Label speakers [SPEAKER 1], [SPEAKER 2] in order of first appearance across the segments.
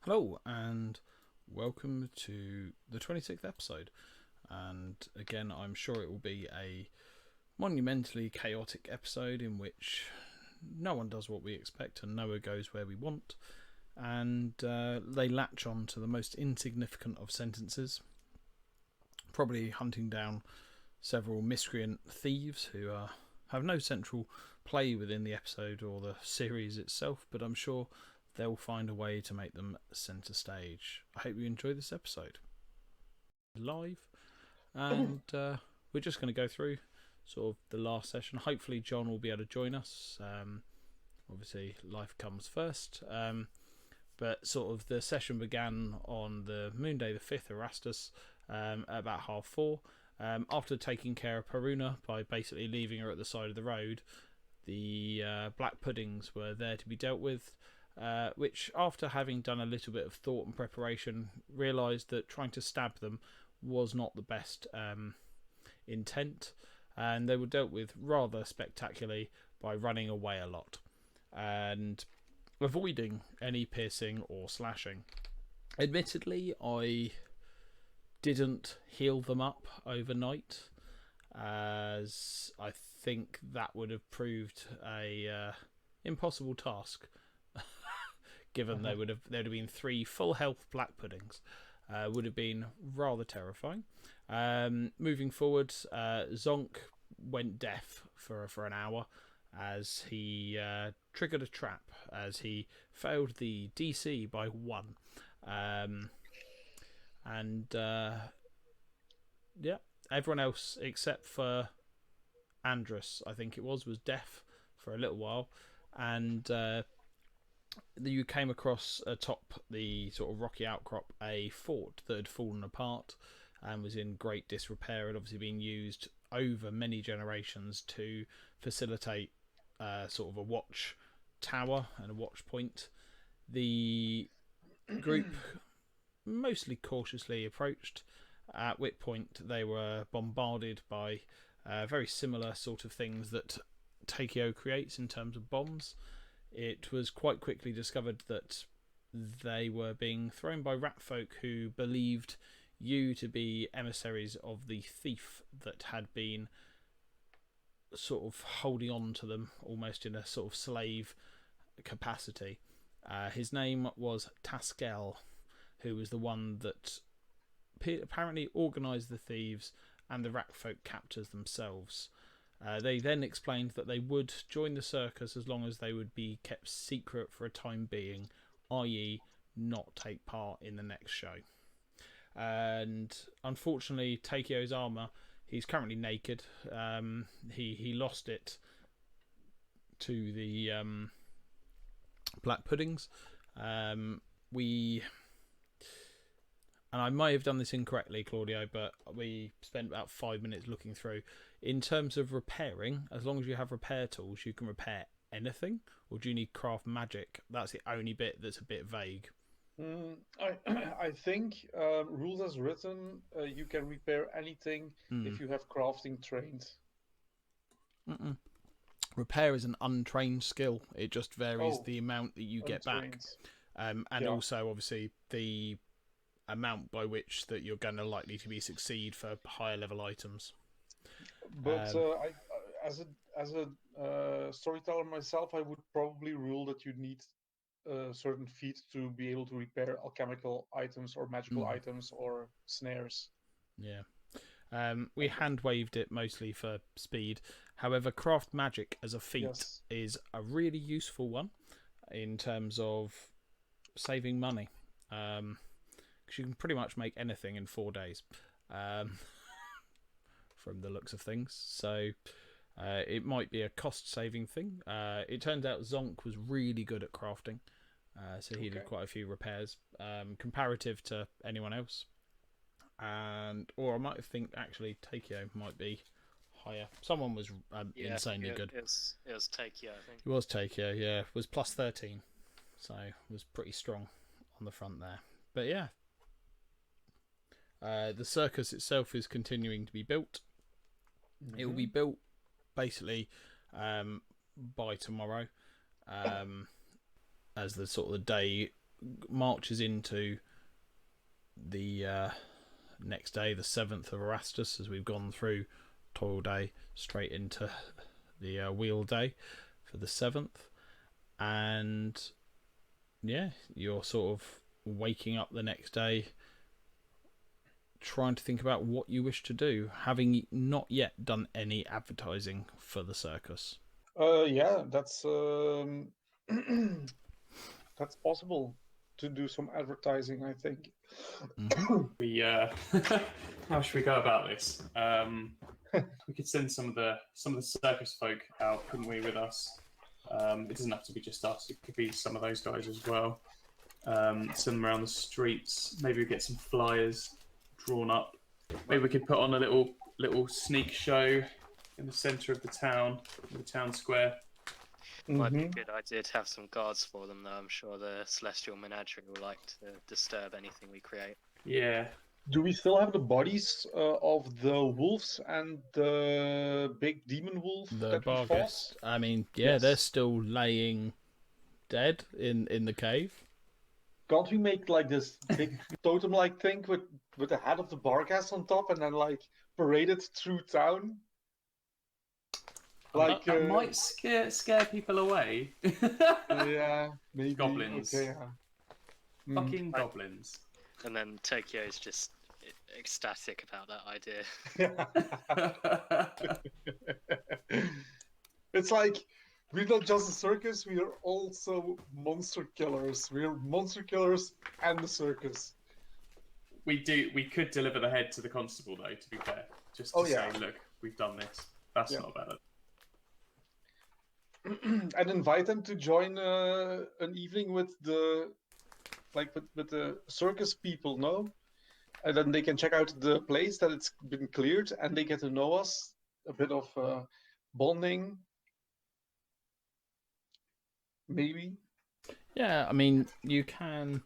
[SPEAKER 1] Hello and welcome to the 26th episode. And again, I'm sure it will be a monumentally chaotic episode in which no one does what we expect and nowhere goes where we want. And they latch on to the most insignificant of sentences, probably hunting down several miscreant thieves who have no central play within the episode or the series itself, but I'm sure they'll find a way to make them centre stage. I hope you enjoy this episode. Live, and we're just going to go through sort of the last session. Hopefully, John will be able to join us. Obviously, life comes first. But sort of the session began on the Moonday the 5th, Erastus, at about 4:30. After taking care of Peruna by basically leaving her at the side of the road, the black puddings were there to be dealt with. Which, after having done a little bit of thought and preparation, realised that trying to stab them was not the best intent, and they were dealt with rather spectacularly by running away a lot and avoiding any piercing or slashing. Admittedly, I didn't heal them up overnight, as I think that would have proved a impossible task, given there would have been 3 full health black puddings. Would have been rather terrifying. Moving forward, Zonk went deaf for an hour as he triggered a trap as he failed the DC by 1. Yeah, everyone else except for Andrus, I think it was deaf for a little while, and you came across atop the sort of rocky outcrop a fort that had fallen apart and was in great disrepair, and obviously being used over many generations to facilitate sort of a watch tower and a watch point. The group mostly cautiously approached, at which point they were bombarded by very similar sort of things that Taskael creates in terms of bombs. It was quite quickly discovered that they were being thrown by Ratfolk who believed you to be emissaries of the thief that had been sort of holding on to them almost in a sort of slave capacity. His name was Taskael, who was the one that apparently organised the thieves and the Ratfolk captors themselves. They then explained that they would join the circus as long as they would be kept secret for a time being, i.e. not take part in the next show. And unfortunately, Takeo's armour, he's currently naked. He lost it to the black puddings. And I may have done this incorrectly, Claudio, but we spent about 5 minutes looking through. In terms of repairing, as long as you have repair tools, you can repair anything, or do you need craft magic? That's the only bit that's a bit vague.
[SPEAKER 2] I think, rules as written, you can repair anything
[SPEAKER 1] Mm.
[SPEAKER 2] if you have crafting trained.
[SPEAKER 1] Mm-mm. Repair is an untrained skill. It just varies
[SPEAKER 2] Oh,
[SPEAKER 1] the amount that you get back.
[SPEAKER 2] untrained.
[SPEAKER 1] And
[SPEAKER 2] Yeah,
[SPEAKER 1] also, obviously, the amount by which that you're going to likely to be succeed for higher level items.
[SPEAKER 2] but
[SPEAKER 1] Um,
[SPEAKER 2] as a storyteller myself, I would probably rule that you need a certain feat to be able to repair alchemical items or magical
[SPEAKER 1] mm,
[SPEAKER 2] items or snares.
[SPEAKER 1] yeah. We hand waved it mostly for speed. However, craft magic as a feat
[SPEAKER 2] Yes.
[SPEAKER 1] is a really useful one in terms of saving money. Because you can pretty much make anything in 4 days, um, from the looks of things. So it might be a cost-saving thing. It turns out Zonk was really good at crafting, so he did
[SPEAKER 2] Okay.
[SPEAKER 1] quite a few repairs, comparative to anyone else. Or I might think actually Takeo might be higher. Someone was
[SPEAKER 3] Yeah, I think
[SPEAKER 1] insanely
[SPEAKER 3] it,
[SPEAKER 1] good.
[SPEAKER 3] it was Takeo, I think.
[SPEAKER 1] It was Takeo, yeah. Was plus 13, so was pretty strong on the front there. But yeah, the circus itself is continuing to be built. It will be
[SPEAKER 2] Mm-hmm.
[SPEAKER 1] built basically by tomorrow, um, as the sort of the day marches into the next day, the 7th of Erastus, as we've gone through Toil Day straight into the Wheel Day for the 7th. And yeah, you're sort of waking up the next day trying to think about what you wish to do, having not yet done any advertising for the circus.
[SPEAKER 2] Yeah, that's that's possible to do some advertising, I think.
[SPEAKER 4] We how should we go about this? We could send some of the circus folk out, couldn't we, with us? It doesn't have to be just us. It could be some of those guys as well. Send them around the streets. Maybe we get some flyers drawn up. Maybe we could put on a little sneak show in the centre of the town square.
[SPEAKER 3] Might be a good idea to have some guards for them, though. I'm sure the Celestial Menagerie will like to disturb anything we create.
[SPEAKER 4] Yeah.
[SPEAKER 2] Do we still have the bodies of the wolves and the big demon wolf
[SPEAKER 1] The
[SPEAKER 2] that we
[SPEAKER 1] Barghest.
[SPEAKER 2] fought?
[SPEAKER 1] I mean, yeah,
[SPEAKER 2] Yes.
[SPEAKER 1] they're still laying dead in the cave.
[SPEAKER 2] Can't we make like this big totem-like thing with the head of the Barghest on top and then like parade it through town? Like
[SPEAKER 4] that might scare people away.
[SPEAKER 2] yeah, maybe.
[SPEAKER 4] Goblins.
[SPEAKER 2] Okay, yeah.
[SPEAKER 4] Fucking goblins.
[SPEAKER 3] And then Tokyo's just ecstatic about that idea.
[SPEAKER 2] It's like we're not just a circus, we are also monster killers. We're monster killers and the circus.
[SPEAKER 4] We could deliver the head to the constable, though, to be fair. Just to say, look, we've done this. That's not bad.
[SPEAKER 2] And invite them to join an evening with the with the circus people, no? And then they can check out the place that it's been cleared and they get to know us. A bit of bonding. Maybe.
[SPEAKER 1] Yeah, I mean, you can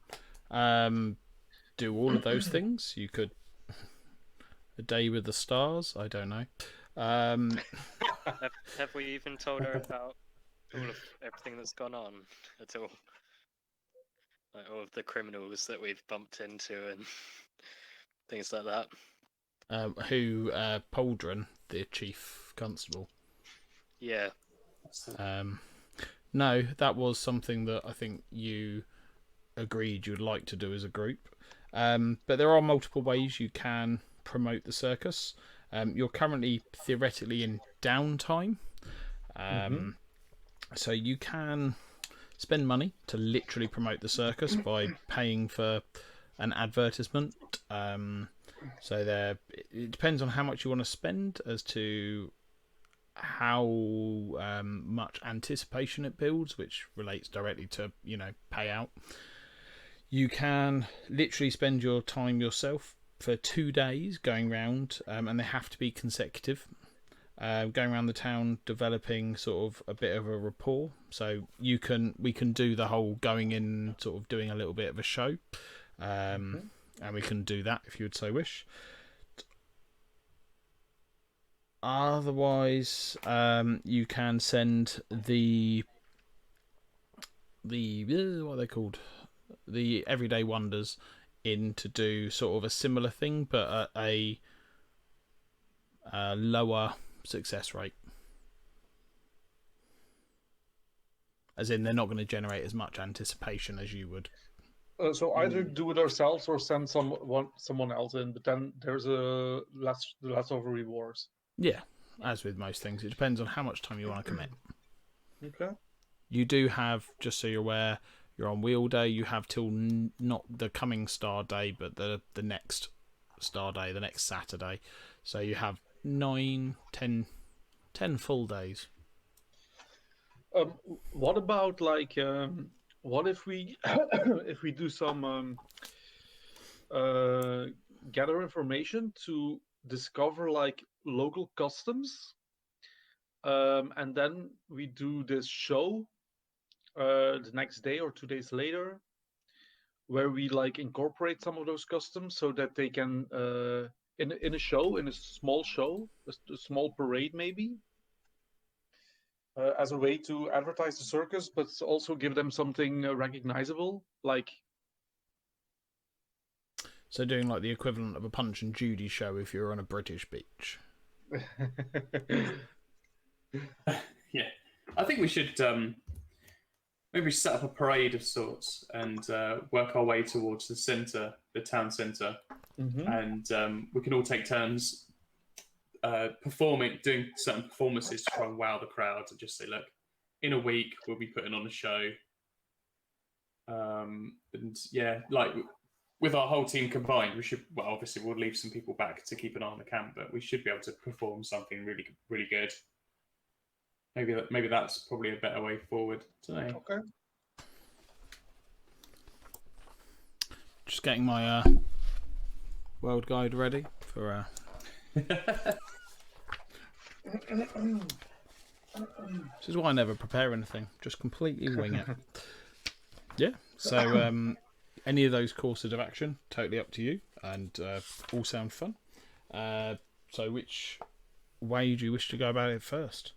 [SPEAKER 1] do all of those things. You could a day with the stars. I don't know.
[SPEAKER 3] Have we even told her about all of everything that's gone on at all? Like all of the criminals that we've bumped into and things like that.
[SPEAKER 1] Poldren, the chief constable.
[SPEAKER 3] Yeah.
[SPEAKER 1] No, that was something that I think you agreed you'd like to do as a group. But there are multiple ways you can promote the circus. You're currently theoretically in downtime. So you can spend money to literally promote the circus by paying for an advertisement. So it depends on how much you want to spend as to how much anticipation it builds, which relates directly to payout. You can literally spend your time yourself for 2 days going round, and they have to be consecutive, going around the town developing sort of a bit of a rapport. So we can do the whole going in, sort of doing a little bit of a show, and we can do that if you would so wish. Otherwise, you can send the what are they called? The Everyday Wonders in to do sort of a similar thing, but at a lower success rate. As in, they're not going to generate as much anticipation as you would.
[SPEAKER 2] So either do it ourselves or send someone else in, but then there's the leftover rewards.
[SPEAKER 1] Yeah, as with most things, it depends on how much time you want to commit.
[SPEAKER 2] Okay.
[SPEAKER 1] You do have, just so you're aware, you're on Wheel Day. You have till not the coming Star Day, but the next Star Day, the next Saturday. So you have 9, 10 full days.
[SPEAKER 2] What about what if we if we do some gather information to discover local customs, and then we do this show the next day or 2 days later, where we incorporate some of those customs so that they can in a small show, a small parade maybe, as a way to advertise the circus, but also give them something recognizable, like
[SPEAKER 1] So doing like the equivalent of a Punch and Judy show if you're on a British beach.
[SPEAKER 4] Yeah, I think we should maybe set up a parade of sorts and work our way towards the centre, the town centre, and we can all take turns doing certain performances to try and wow the crowd and just say, look, in a week we'll be putting on a show. And yeah, like with our whole team combined, we should. Well, obviously we'll leave some people back to keep an eye on the camp, but we should be able to perform something really, really good. Maybe that's probably a better way forward. Don't know.
[SPEAKER 2] Okay.
[SPEAKER 1] Just getting my world guide ready for. This is why I never prepare anything. Just completely wing it. Yeah. So any of those courses of action, totally up to you, and all sound fun. So which way do you wish to go about it first?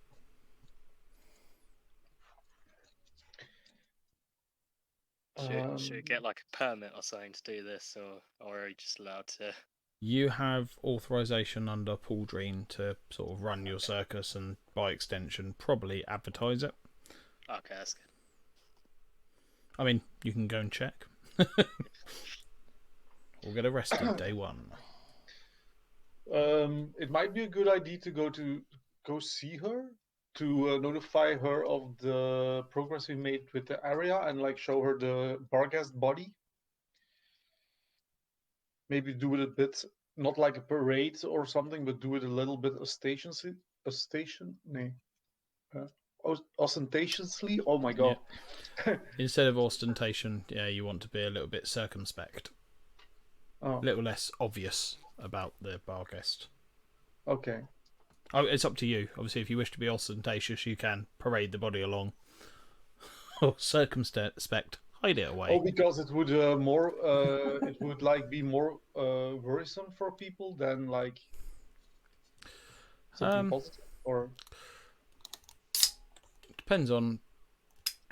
[SPEAKER 3] Should we get like a permit or something to do this, or are you just allowed to?
[SPEAKER 1] You have authorization under Paul Dreen to sort of run your circus and, by extension, probably advertise it.
[SPEAKER 3] Okay, that's good.
[SPEAKER 1] I mean, you can go and check. Or get arrested day one.
[SPEAKER 2] It might be a good idea to go see her, to notify her of the progress we made with the area and like show her the Barghast body. Maybe do it a bit, not like a parade or something, but do it a little bit ostentatiously. Oh my god.
[SPEAKER 1] Yeah. Instead of ostentation, yeah, you want to be a little bit circumspect.
[SPEAKER 2] Oh.
[SPEAKER 1] A little less obvious about the Barghest.
[SPEAKER 2] Okay.
[SPEAKER 1] Oh, it's up to you. Obviously, if you wish to be ostentatious, you can parade the body along. Or circumspect, hide it away.
[SPEAKER 2] Oh, because it would it would like be more worrisome for people than like something positive, or
[SPEAKER 1] depends on.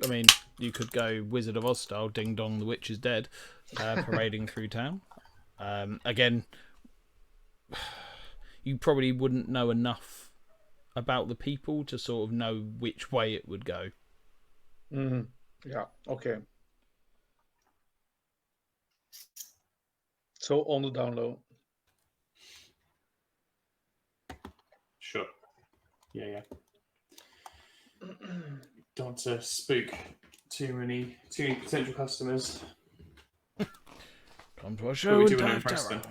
[SPEAKER 1] I mean, you could go Wizard of Oz style, ding dong, the witch is dead, parading through town. Again, you probably wouldn't know enough about the people to sort of know which way it would go.
[SPEAKER 2] Mm-hmm. Yeah. Okay. So on the down low.
[SPEAKER 4] Sure. Yeah. Don't want to spook too many potential customers.
[SPEAKER 1] Come to a show and don't impress them.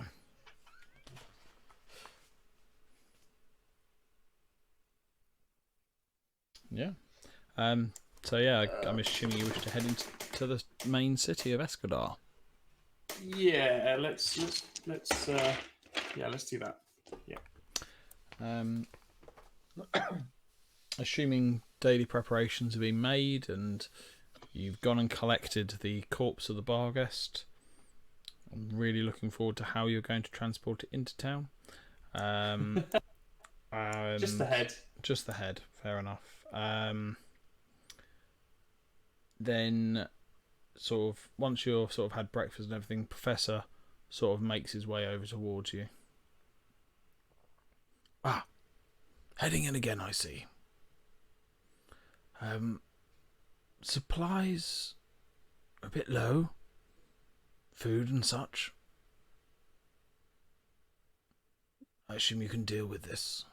[SPEAKER 1] Yeah. So yeah, I'm assuming you wish to head into the main city of Escadar.
[SPEAKER 4] Yeah, let's do that. Yeah.
[SPEAKER 1] Assuming daily preparations have been made and you've gone and collected the corpse of the Barghest, I'm really looking forward to how you're going to transport it into town.
[SPEAKER 4] Just the head.
[SPEAKER 1] Just the head. Fair enough. Then, sort of, once you've sort of had breakfast and everything, Professor sort of makes his way over towards you. Ah, heading in again, I see. Supplies a bit low. Food and such. I assume you can deal with this.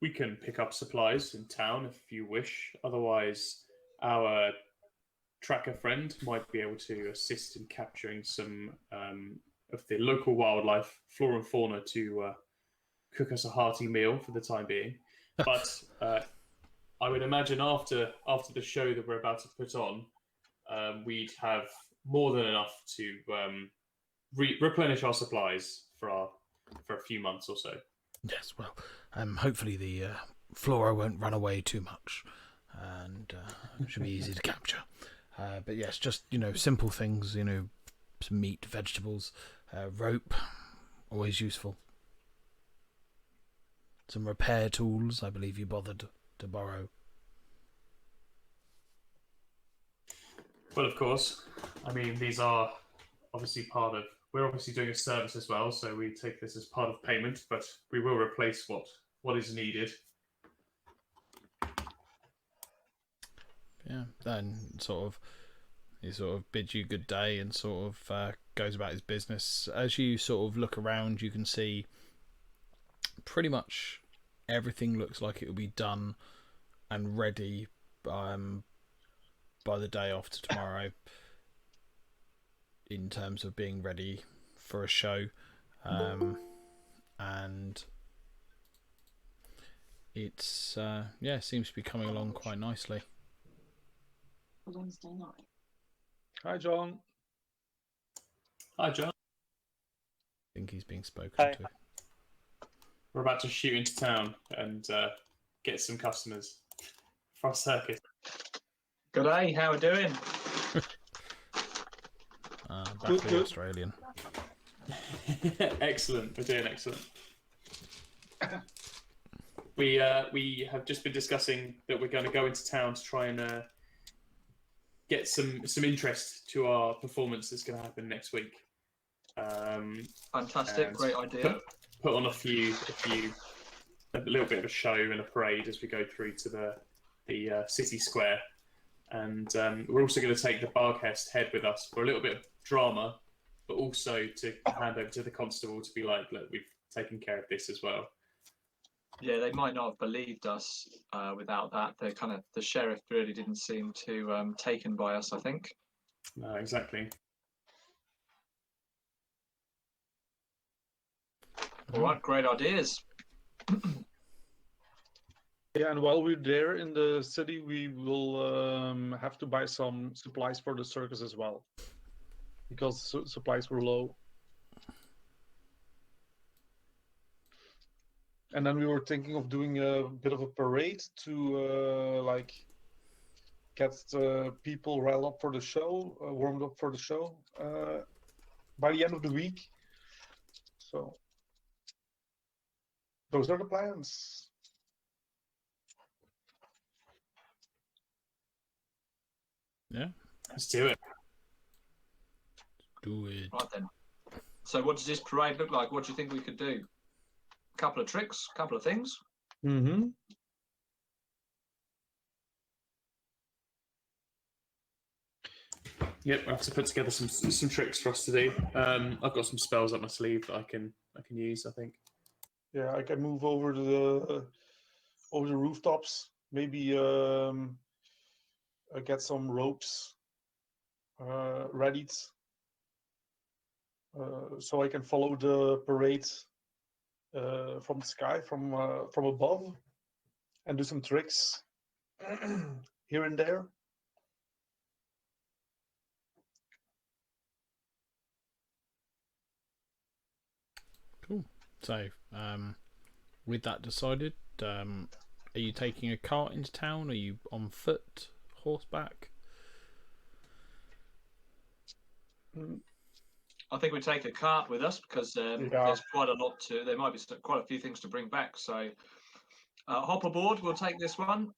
[SPEAKER 4] We can pick up supplies in town if you wish. Otherwise, our tracker friend might be able to assist in capturing some of the local wildlife, flora and fauna, to cook us a hearty meal for the time being. But I would imagine after the show that we're about to put on, we'd have more than enough to replenish our supplies for a few months or so.
[SPEAKER 1] Yes, well, hopefully the flora won't run away too much, and should be easy to capture. But yes, just simple things, some meat, vegetables, rope, always useful. Some repair tools, I believe you bothered to borrow.
[SPEAKER 4] Well, of course. I mean, these are obviously part of. We're obviously doing a service as well, so we take this as part of payment. But we will replace what is needed.
[SPEAKER 1] Yeah. Then he sort of bids you good day and sort of goes about his business. As you sort of look around, you can see pretty much everything looks like it will be done and ready by the day after tomorrow, in terms of being ready for a show, and it's seems to be coming along quite nicely.
[SPEAKER 5] Wednesday night.
[SPEAKER 2] Hi, John.
[SPEAKER 4] Hi, John.
[SPEAKER 1] I think he's being spoken
[SPEAKER 6] Hi.
[SPEAKER 1] to.
[SPEAKER 4] We're about to shoot into town and get some customers for our circus.
[SPEAKER 6] Good day, how are we doing?
[SPEAKER 1] Back to the Australian.
[SPEAKER 4] Excellent. We're doing excellent. We have just been discussing that we're going to go into town to try and get some interest to our performance that's going to happen next week.
[SPEAKER 6] Fantastic, great idea.
[SPEAKER 4] Put on a little bit of a show and a parade as we go through to the city square, and we're also going to take the Barghest head with us for a little bit of drama, but also to hand over to the constable to be like, look, we've taken care of this as well.
[SPEAKER 6] Yeah, they might not have believed us without that. The sheriff really didn't seem too taken by us, I think.
[SPEAKER 4] No, exactly.
[SPEAKER 6] All right, great ideas.
[SPEAKER 2] Yeah, and while we're there in the city, we will have to buy some supplies for the circus as well, because supplies were low. And then we were thinking of doing a bit of a parade to get people riled up for the show, warmed up for the show by the end of the week. So those are the plans.
[SPEAKER 1] Yeah.
[SPEAKER 4] Let's do it.
[SPEAKER 1] Do it.
[SPEAKER 6] Right then. So what does this parade look like? What do you think we could do? A couple of tricks, a couple of things.
[SPEAKER 2] Mm-hmm.
[SPEAKER 4] Yep, I have to put together some tricks for us to do. I've got some spells up my sleeve that I can use, I think.
[SPEAKER 2] Yeah, I can move over the rooftops. Maybe get some ropes readied, so I can follow the parade from the sky, from above, and do some tricks here and there.
[SPEAKER 1] Cool. So, with that decided, are you taking a cart into town? Are you on foot, horseback?
[SPEAKER 6] I think we take a cart with us because there's quite a lot to. There might be quite a few things to bring back. So hop aboard. We'll take this one.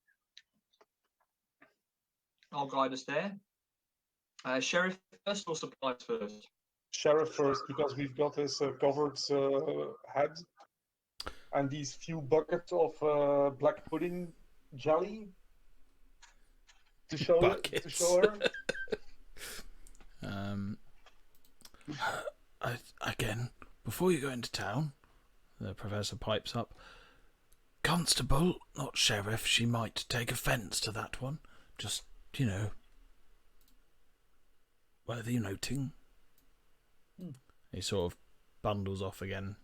[SPEAKER 6] I'll guide us there. Sheriff first or supplies first?
[SPEAKER 2] Sheriff first, because we've got this covered head and these few buckets of black pudding jelly to show her.
[SPEAKER 1] Again, before you go into town, the professor pipes up. Constable, not sheriff. She might take offence to that one. Just, worthy noting. He sort of bundles off again,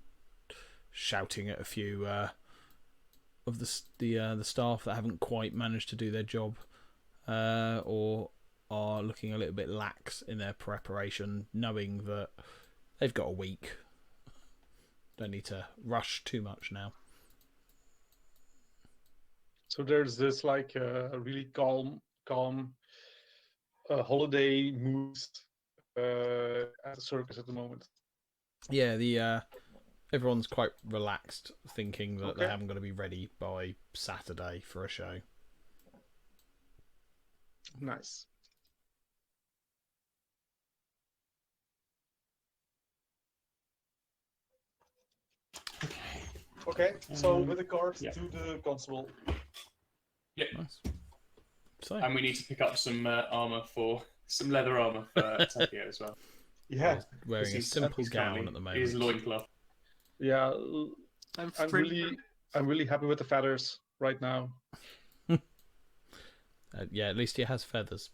[SPEAKER 1] shouting at a few of the staff that haven't quite managed to do their job, or are looking a little bit lax in their preparation, knowing that they've got a week. Don't need to rush too much now.
[SPEAKER 2] So there's this really calm holiday mood at the circus at the moment.
[SPEAKER 1] Yeah, everyone's quite relaxed, thinking that they haven't got to be ready by Saturday for a show.
[SPEAKER 2] Nice. Okay, so with the card
[SPEAKER 4] yeah.
[SPEAKER 2] to the constable.
[SPEAKER 4] Yep.
[SPEAKER 1] Nice. So,
[SPEAKER 4] And we need to pick up some some leather armor for Taskael as well.
[SPEAKER 2] Yeah,
[SPEAKER 1] wearing a
[SPEAKER 4] He's
[SPEAKER 1] simple gown
[SPEAKER 4] currently-
[SPEAKER 1] at the
[SPEAKER 4] He's
[SPEAKER 1] moment.
[SPEAKER 4] loincloth.
[SPEAKER 2] yeah.
[SPEAKER 3] I'm
[SPEAKER 2] I'm
[SPEAKER 3] free.
[SPEAKER 2] really happy with the feathers right now.
[SPEAKER 1] Yeah, at least he has feathers.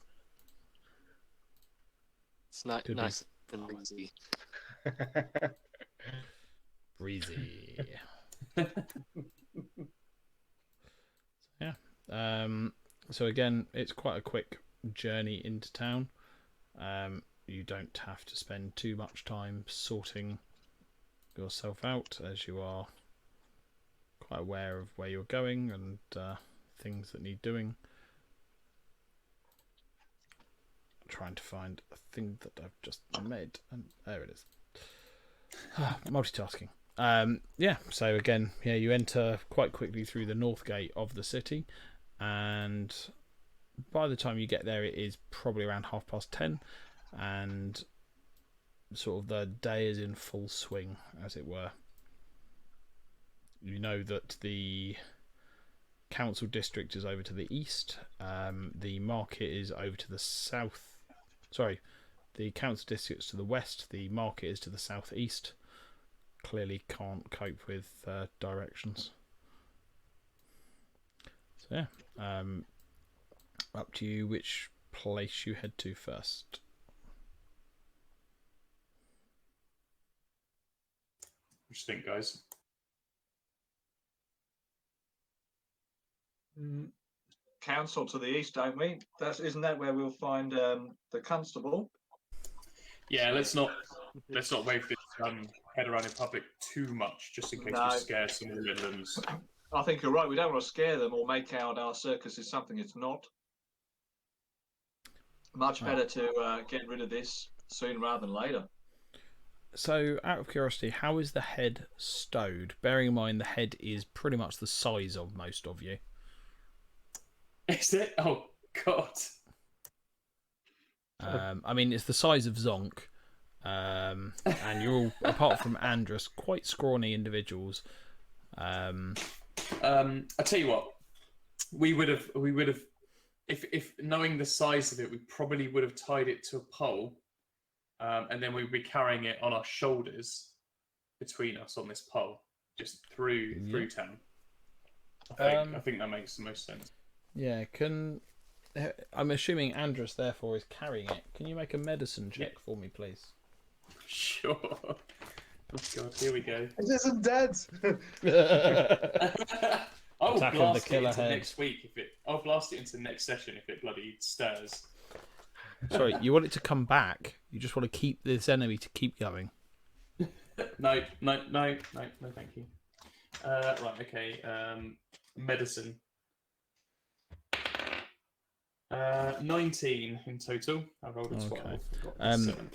[SPEAKER 3] It's not
[SPEAKER 1] Could be.
[SPEAKER 3] nice and breezy.
[SPEAKER 1] Breezy. Yeah. So again, it's quite a quick journey into town. You don't have to spend too much time sorting yourself out, as you are quite aware of where you're going and things that need doing. I'm trying to find a thing that I've just made, and there it is. Multitasking. Yeah, so again, yeah, you enter quite quickly through the north gate of the city, and by the time you get there, it is probably around 10:30, and sort of the day is in full swing, as it were. You know that the council district is over to the east, the market is over to the south. Sorry, the council district is to the west, the market is to the southeast. Clearly can't cope with directions. So yeah, up to you which place you head to first.
[SPEAKER 4] What do you think, guys?
[SPEAKER 6] Council to the east, don't we? Isn't that where we'll find the constable?
[SPEAKER 4] Yeah, let's not wave this head around in public too much, just in case
[SPEAKER 6] No.
[SPEAKER 4] we scare some of the Midlands.
[SPEAKER 6] I think you're right. We don't want to scare them or make out our circus is something it's not. Much better to get rid of this sooner rather than later.
[SPEAKER 1] So, out of curiosity, how is the head stowed? Bearing in mind the head is pretty much the size of most of you.
[SPEAKER 4] Is it? Oh God.
[SPEAKER 1] I mean, it's the size of Zonk, and you're all, apart from Andrus, quite scrawny individuals.
[SPEAKER 4] I tell you what, we would have, if knowing the size of it, we probably would have tied it to a pole, and then we'd be carrying it on our shoulders between us on this pole, just through town. I think that makes the most sense.
[SPEAKER 1] Yeah, I'm assuming Andrus therefore is carrying it. Can you make a medicine check for me, please?
[SPEAKER 4] Sure. Oh God, here we go.
[SPEAKER 2] It isn't dead.
[SPEAKER 4] I will
[SPEAKER 1] Attack of the
[SPEAKER 4] blast it
[SPEAKER 1] killer
[SPEAKER 4] into
[SPEAKER 1] head.
[SPEAKER 4] next week I'll blast it into next session if it bloody stirs.
[SPEAKER 1] Sorry, you want it to come back. You just want to keep this enemy to keep going.
[SPEAKER 4] No, thank you. Right, okay. Medicine. 19 in total. I rolled a 12.
[SPEAKER 1] Okay.
[SPEAKER 4] Got a 7.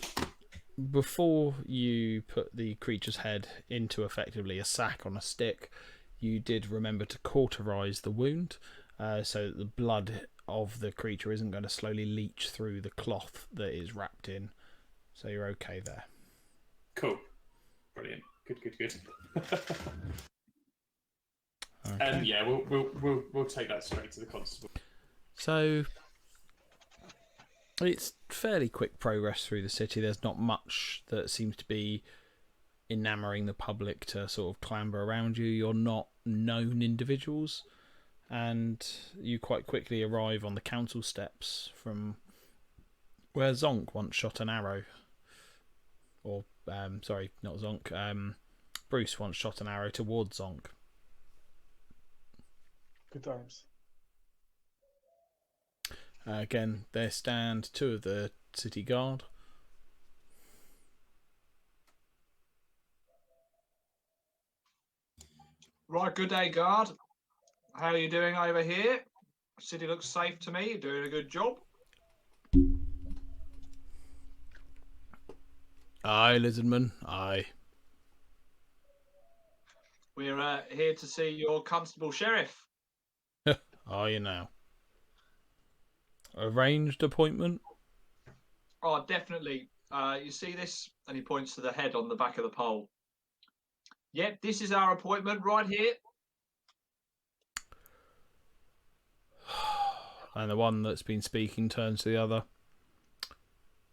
[SPEAKER 1] Before you put the creature's head into effectively a sack on a stick, you did remember to cauterize the wound, so that the blood of the creature isn't going to slowly leach through the cloth that is wrapped in. So you're okay there.
[SPEAKER 4] Cool. Brilliant. Good.
[SPEAKER 1] Okay.
[SPEAKER 4] And yeah, we'll take that straight to the constable.
[SPEAKER 1] So it's fairly quick progress through the city. There's not much that seems to be enamouring the public to sort of clamber around you. You're not known individuals, and you quite quickly arrive on the council steps from where Zonk once shot an arrow. Or, sorry, not Zonk. Bruce once shot an arrow towards Zonk.
[SPEAKER 2] Good times.
[SPEAKER 1] Again, there stand two of the city guard.
[SPEAKER 6] Right, good day, guard. How are you doing over here? City looks safe to me. You're doing a good job.
[SPEAKER 1] Aye, Lizardman, aye.
[SPEAKER 6] We're here to see your constable sheriff.
[SPEAKER 1] Are you now? Arranged appointment?
[SPEAKER 6] Oh, definitely. You see this? And he points to the head on the back of the pole. Yep, this is our appointment right here.
[SPEAKER 1] And the one that's been speaking turns to the other.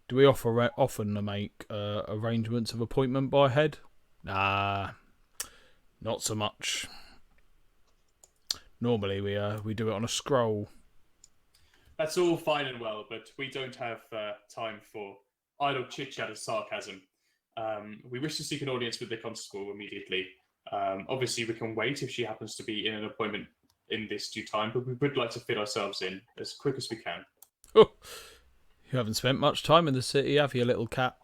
[SPEAKER 1] Do we often make arrangements of appointment by head? Nah, not so much. Normally we do it on a scroll.
[SPEAKER 4] That's all fine and well, but we don't have time for idle chit-chat and sarcasm. We wish to seek an audience with the constable immediately. Obviously, we can wait if she happens to be in an appointment in this due time, but we would like to fit ourselves in as quick as we can.
[SPEAKER 1] Oh, you haven't spent much time in the city, have you, little cat?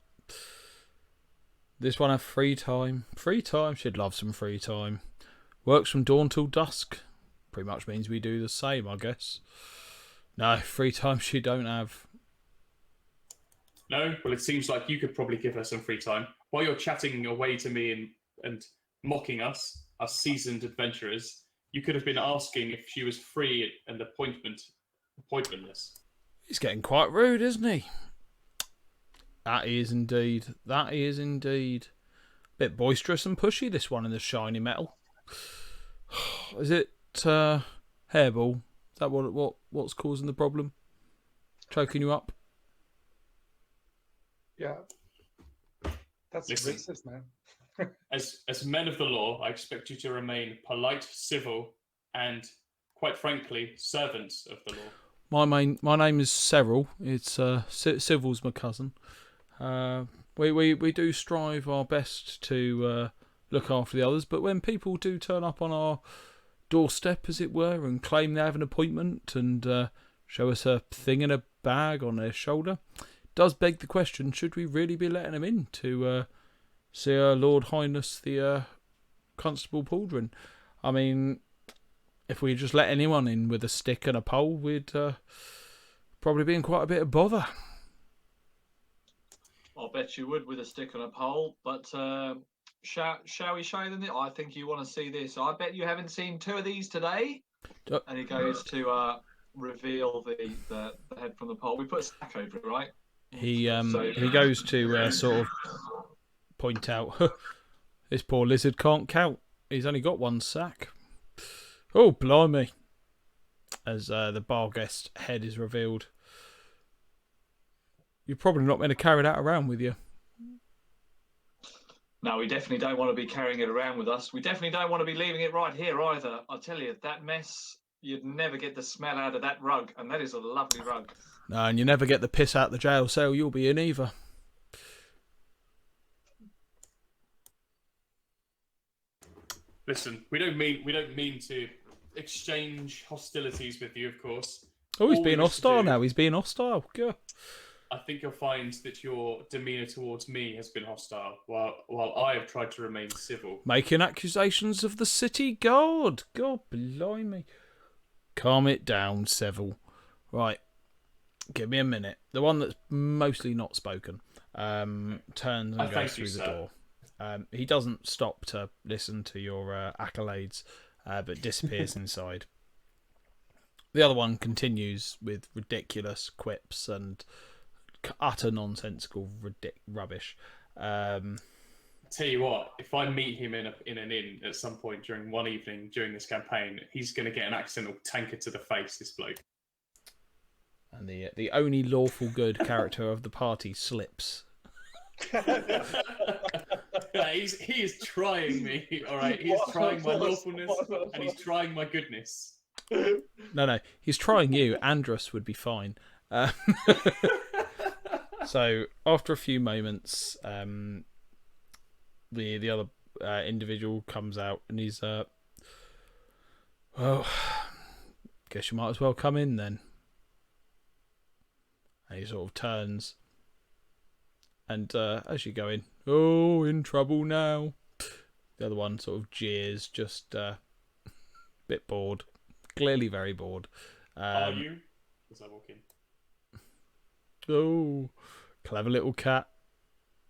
[SPEAKER 1] This one have free time. Free time? She'd love some free time. Works from dawn till dusk. Pretty much means we do the same, I guess. No, free time she don't have.
[SPEAKER 4] No? Well, it seems like you could probably give her some free time. While you're chatting away to me and mocking us seasoned adventurers, you could have been asking if she was free and appointmentless.
[SPEAKER 1] He's getting quite rude, isn't he? That is indeed. That is indeed. Bit boisterous and pushy, this one in the shiny metal. Is it hairball? Is that what's causing the problem? Choking you up?
[SPEAKER 2] Yeah. That's
[SPEAKER 4] Listen.
[SPEAKER 2] racist, man.
[SPEAKER 4] As men of the law, I expect you to remain polite, civil, and, quite frankly, servants of the law.
[SPEAKER 1] My name is Cyril. It's Civil's my cousin. We do strive our best to look after the others, but when people do turn up on our doorstep, as it were, and claim they have an appointment and show us a thing in a bag on their shoulder, it does beg the question: should we really be letting them in to see our Lord Highness the Constable Pauldron? I mean, if we just let anyone in with a stick and a pole, we'd probably be in quite a bit of bother.
[SPEAKER 6] I'll bet you would with a stick and a pole, but shall we show them it? I think you want to see this. I bet you haven't seen two of these today. And he goes to reveal the head from the pole. We put a stack over it, right?
[SPEAKER 1] He goes to sort of point out, this poor lizard can't count. He's only got one sack. Oh, blimey. As the bar guest head is revealed. You're probably not going to carry that around with you.
[SPEAKER 6] No, we definitely don't want to be carrying it around with us. We definitely don't want to be leaving it right here either. I'll tell you, that mess, you'd never get the smell out of that rug, and that is a lovely rug.
[SPEAKER 1] No, and you never get the piss out the jail cell you'll be in either.
[SPEAKER 4] Listen, we don't mean to exchange hostilities with you, of course.
[SPEAKER 1] Oh, he's being hostile now. He's being hostile. Go.
[SPEAKER 4] I think you'll find that your demeanour towards me has been hostile, while I have tried to remain civil.
[SPEAKER 1] Making accusations of the city guard. God blimey. Calm it down, Seville. Right. Give me a minute. The one that's mostly not spoken turns and goes through the door. He doesn't stop to listen to your accolades, but disappears inside. The other one continues with ridiculous quips and utter nonsensical rubbish.
[SPEAKER 4] Tell you what, if I meet him in an inn at some point during one evening during this campaign, he's going to get an accidental tanker to the face, this bloke.
[SPEAKER 1] And the only lawful good character of the party slips.
[SPEAKER 4] He is trying me, all right? He's trying my lawfulness and he's trying my goodness.
[SPEAKER 1] No, he's trying you. Andrus would be fine. So after a few moments, the other individual comes out and he's well, guess you might as well come in then. And he sort of turns, and as you go in, oh, in trouble now. The other one sort of jeers, just bit bored, clearly very bored.
[SPEAKER 4] Are you? As I walk in.
[SPEAKER 1] Oh, clever little cat.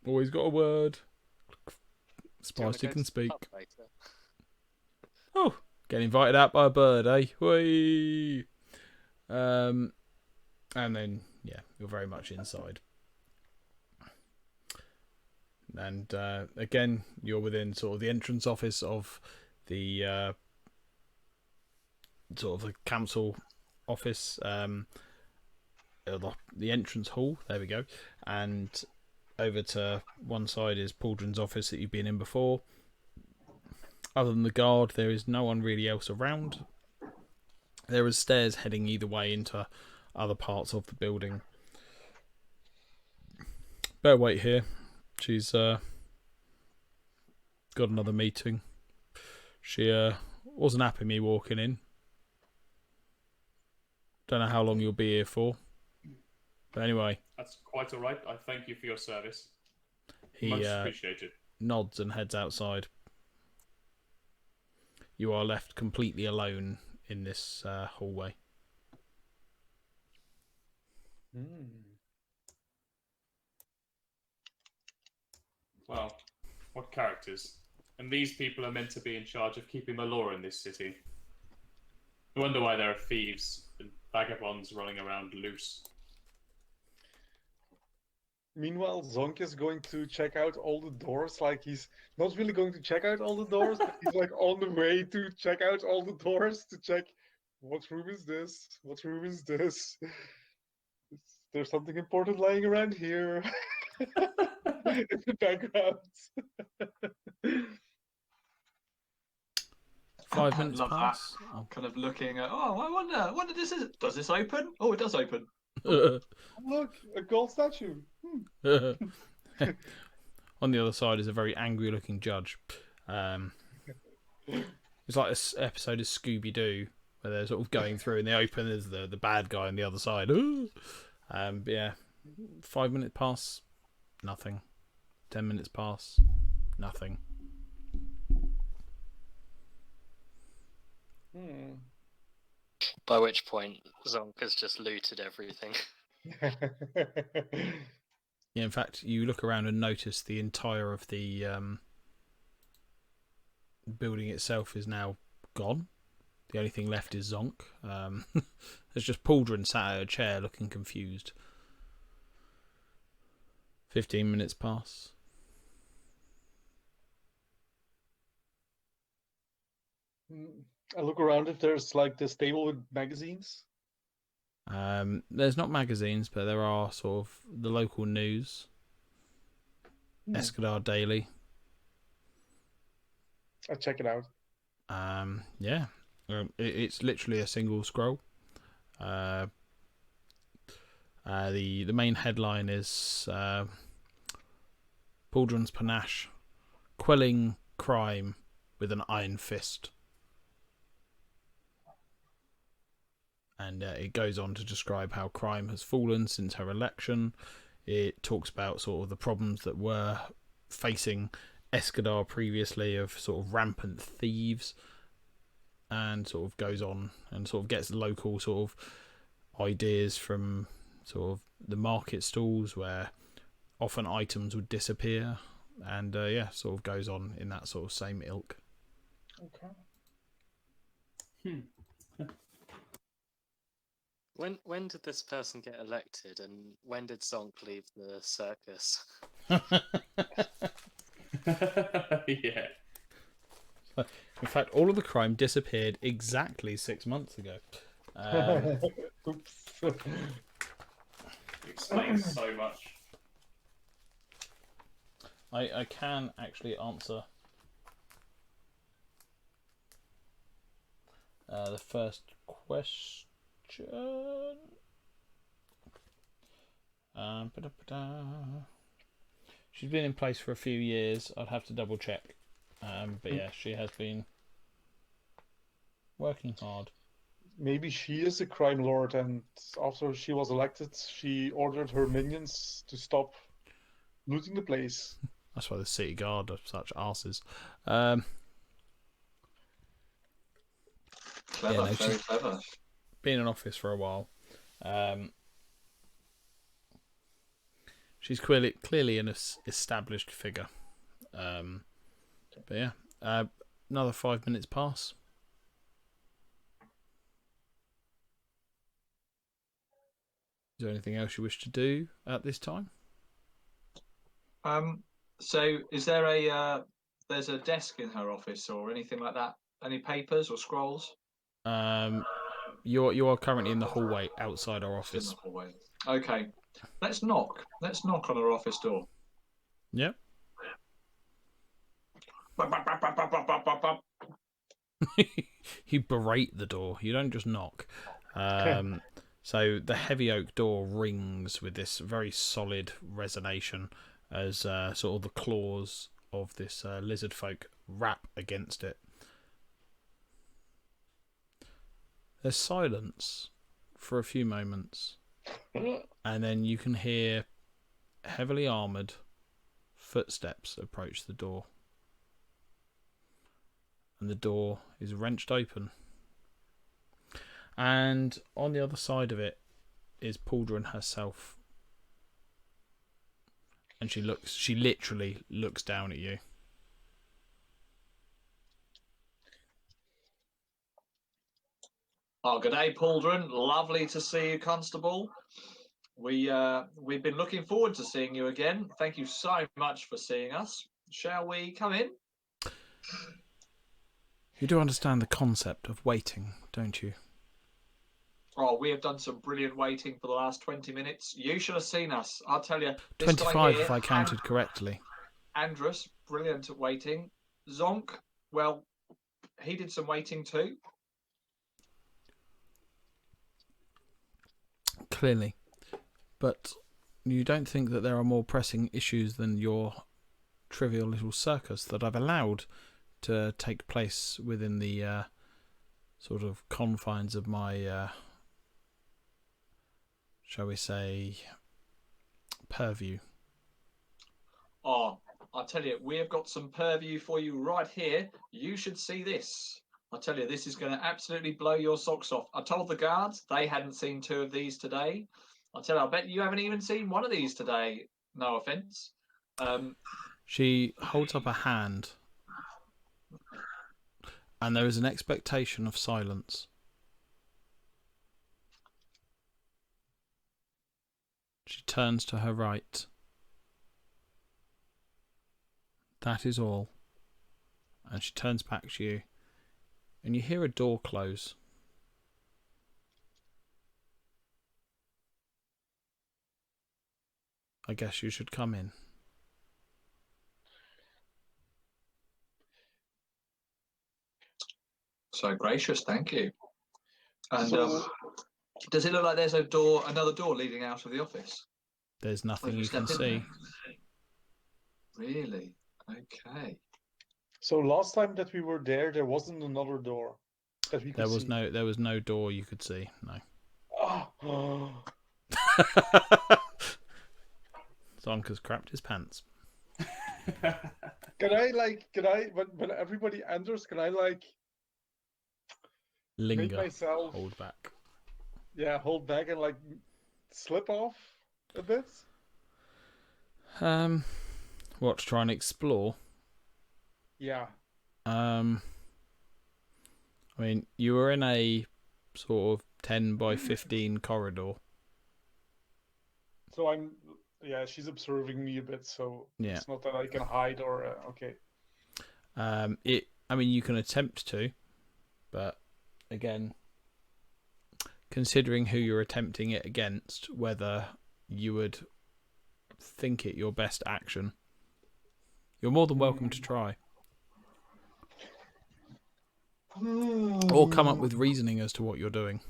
[SPEAKER 1] Always got a word. Spicy can speak. Oh, get invited out by a bird, eh? Whee! And then, yeah, you're very much inside. And again, you're within sort of the entrance office of the sort of the council office, the entrance hall. There we go. And over to one side is Pauldron's office that you've been in before. Other than the guard, there is no one really else around. There are stairs heading either way into other parts of the building. Better wait here. She's got another meeting. She wasn't happy me walking in. Don't know how long you'll be here for. But anyway.
[SPEAKER 4] That's quite alright. I thank you for your service.
[SPEAKER 1] He
[SPEAKER 4] Much appreciated.
[SPEAKER 1] nods and heads outside. You are left completely alone in this hallway.
[SPEAKER 4] Well, what characters? And these people are meant to be in charge of keeping the law in this city. I wonder why there are thieves and vagabonds running around loose.
[SPEAKER 2] Meanwhile, Zonk is going to check out all the doors. Like, he's not really going to check out all the doors, but he's like on the way to check out all the doors to check what room is this? What room is this? There's something important lying around here in the background.
[SPEAKER 1] 5 minutes
[SPEAKER 6] Love
[SPEAKER 1] pass.
[SPEAKER 6] that. I'm kind of looking at. Oh, I wonder this is. Does this open? Oh, it does open.
[SPEAKER 2] Look, a gold statue.
[SPEAKER 1] On the other side is a very angry-looking judge. It's like an episode of Scooby-Doo where they're sort of going through and they open. There's the bad guy on the other side. But yeah, 5 minutes pass, nothing. 10 minutes pass, nothing.
[SPEAKER 3] By which point, Zonk has just looted everything.
[SPEAKER 1] Yeah, in fact, you look around and notice the entire of the building itself is now gone. The only thing left is Zonk. There's just Pauldron sat at a chair looking confused. 15 minutes pass.
[SPEAKER 2] I look around if there's like this table with magazines.
[SPEAKER 1] There's not magazines, but there are sort of the local news. Escadar Daily.
[SPEAKER 2] I check it out.
[SPEAKER 1] Yeah. It's literally a single scroll. The main headline is Pauldron's Panache, quelling crime with an iron fist. And it goes on to describe how crime has fallen since her election. It talks about sort of the problems that were facing Escadar previously of sort of rampant thieves, and sort of goes on and sort of gets local sort of ideas from sort of the market stalls where often items would disappear, and yeah, sort of goes on in that sort of same ilk.
[SPEAKER 2] Okay.
[SPEAKER 3] When did this person get elected, and when did Zonk leave the circus?
[SPEAKER 4] Yeah.
[SPEAKER 1] In fact, all of the crime disappeared exactly 6 months ago.
[SPEAKER 2] Oops.
[SPEAKER 4] It explains so much.
[SPEAKER 1] I can actually answer the first question. She's been in place for a few years. I'd have to double check. But yeah, she has been working hard.
[SPEAKER 2] Maybe she is a crime lord, and after she was elected, she ordered her minions to stop looting the place.
[SPEAKER 1] That's why the city guard are such arses.
[SPEAKER 6] Clever,
[SPEAKER 1] Yeah, no,
[SPEAKER 6] very
[SPEAKER 1] she's-
[SPEAKER 6] clever.
[SPEAKER 1] Been in office for a while. She's clearly an established figure. But yeah, another 5 minutes pass. Is there anything else you wish to do at this time?
[SPEAKER 6] So, is there a there's a desk in her office or anything like that? Any papers or scrolls?
[SPEAKER 1] You are currently in the hallway outside our
[SPEAKER 6] Just in the
[SPEAKER 1] office.
[SPEAKER 6] hallway. Okay, let's knock. Let's knock on her office door.
[SPEAKER 1] Yeah.
[SPEAKER 6] Bop, bop, bop, bop, bop, bop, bop, bop.
[SPEAKER 1] You berate the door. You don't just knock. So the heavy oak door rings with this very solid resonation as sort of the claws of this lizard folk rap against it. There's silence for a few moments, and then you can hear heavily armoured footsteps approach the door. And the door is wrenched open. And on the other side of it is Pauldron herself. And she literally looks down at you.
[SPEAKER 6] Oh, good day, Pauldron. Lovely to see you, Constable. We've been looking forward to seeing you again. Thank you so much for seeing us. Shall we come in?
[SPEAKER 1] You do understand the concept of waiting, don't you?
[SPEAKER 6] Oh, we have done some brilliant waiting for the last 20 minutes. You should have seen us. I'll tell you. This
[SPEAKER 1] 25
[SPEAKER 6] guy here,
[SPEAKER 1] if I counted correctly.
[SPEAKER 6] Andrus, brilliant at waiting. Zonk, well, he did some waiting too.
[SPEAKER 1] Clearly. But you don't think that there are more pressing issues than your trivial little circus that I've allowed to take place within the sort of confines of my, shall we say, purview.
[SPEAKER 6] Oh, I'll tell you, we have got some purview for you right here. You should see this. I'll tell you, this is going to absolutely blow your socks off. I told the guards they hadn't seen 2 of these today. I'll tell you, I bet you haven't even seen 1 of these today. No offence.
[SPEAKER 1] She holds up a hand, and there is an expectation of silence. She turns to her right. That is all. And she turns back to you, and you hear a door close. I guess you should come in.
[SPEAKER 6] So gracious, thank you. And
[SPEAKER 2] So-
[SPEAKER 6] does it look like there's another door leading out of the office?
[SPEAKER 1] There's nothing
[SPEAKER 6] As we
[SPEAKER 1] you can
[SPEAKER 6] step in
[SPEAKER 1] see.
[SPEAKER 6] there? Really? Okay.
[SPEAKER 2] So last time that we were there wasn't another door that we could
[SPEAKER 1] There was
[SPEAKER 2] see.
[SPEAKER 1] no door you could see. No.
[SPEAKER 2] Oh.
[SPEAKER 1] Zonka's crapped his pants.
[SPEAKER 2] Can I when everybody enters, can I make
[SPEAKER 1] Linger.
[SPEAKER 2] myself
[SPEAKER 1] Hold back.
[SPEAKER 2] hold back and slip off a bit?
[SPEAKER 1] What, to try and explore?
[SPEAKER 2] Yeah.
[SPEAKER 1] I mean, you were in a sort of 10 by 15 corridor.
[SPEAKER 2] So she's observing me a bit, so
[SPEAKER 1] Yeah.
[SPEAKER 2] it's not that I can hide or okay.
[SPEAKER 1] I mean, you can attempt to, but again, considering who you're attempting it against, whether you would think it your best action, you're more than welcome to try. Or come up with reasoning as to what you're doing.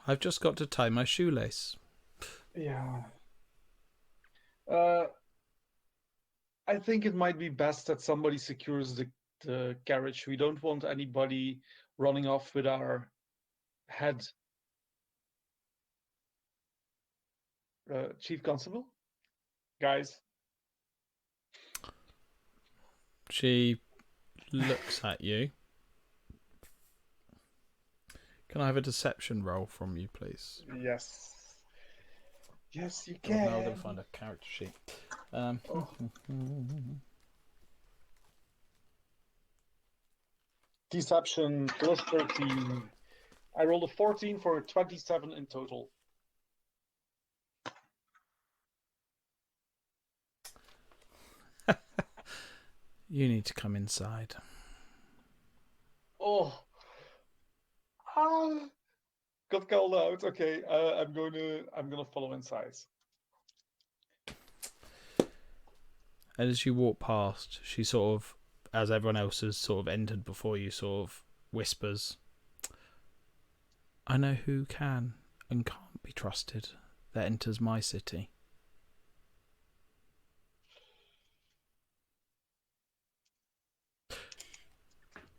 [SPEAKER 1] I've just got to tie my shoelace.
[SPEAKER 2] Yeah. I think it might be best that somebody secures the carriage. We don't want anybody running off with our head. Chief Constable? Guys?
[SPEAKER 1] She looks at you. Can I have a deception roll from you, please?
[SPEAKER 2] Yes. Yes, you
[SPEAKER 1] Now I'm
[SPEAKER 2] can.
[SPEAKER 1] going to find a character sheet.
[SPEAKER 2] Deception plus 13. I rolled a 14 for 27 in total.
[SPEAKER 1] You need to come inside.
[SPEAKER 2] Oh, got called out. Okay, I'm gonna follow inside.
[SPEAKER 1] And as you walk past, she sort of, as everyone else has sort of entered before you, sort of whispers, I know who can and can't be trusted that enters my city.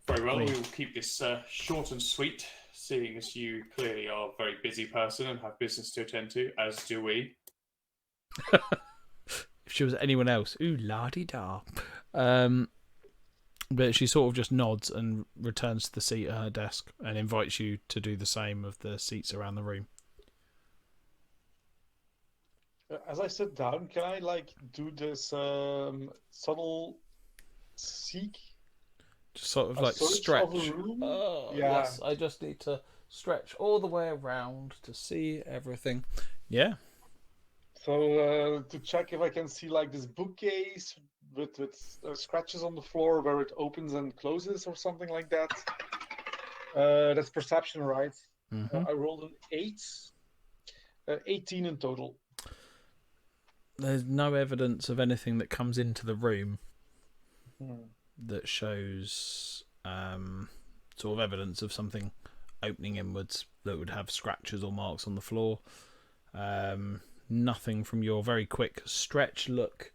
[SPEAKER 4] Very well, we will keep this short and sweet, seeing as you clearly are a very busy person and have business to attend to, as do we.
[SPEAKER 1] If she was anyone else, ooh, la-di-da. But she sort of just nods and returns to the seat at her desk and invites you to do the same of the seats around the room.
[SPEAKER 2] As I sit down, can I do this subtle seek?
[SPEAKER 1] Just sort of
[SPEAKER 2] A
[SPEAKER 1] like
[SPEAKER 2] search
[SPEAKER 1] stretch.
[SPEAKER 2] of a room?
[SPEAKER 1] Oh,
[SPEAKER 2] Yeah.
[SPEAKER 1] yes, I just need to stretch all the way around to see everything. Yeah.
[SPEAKER 2] So to check if I can see this bookcase with scratches on the floor where it opens and closes or something like that. That's perception, right?
[SPEAKER 1] Mm-hmm.
[SPEAKER 2] I rolled an 8. 18 in total.
[SPEAKER 1] There's no evidence of anything that comes into the room
[SPEAKER 2] Hmm.
[SPEAKER 1] that shows sort of evidence of something opening inwards that would have scratches or marks on the floor. Nothing from your very quick stretch look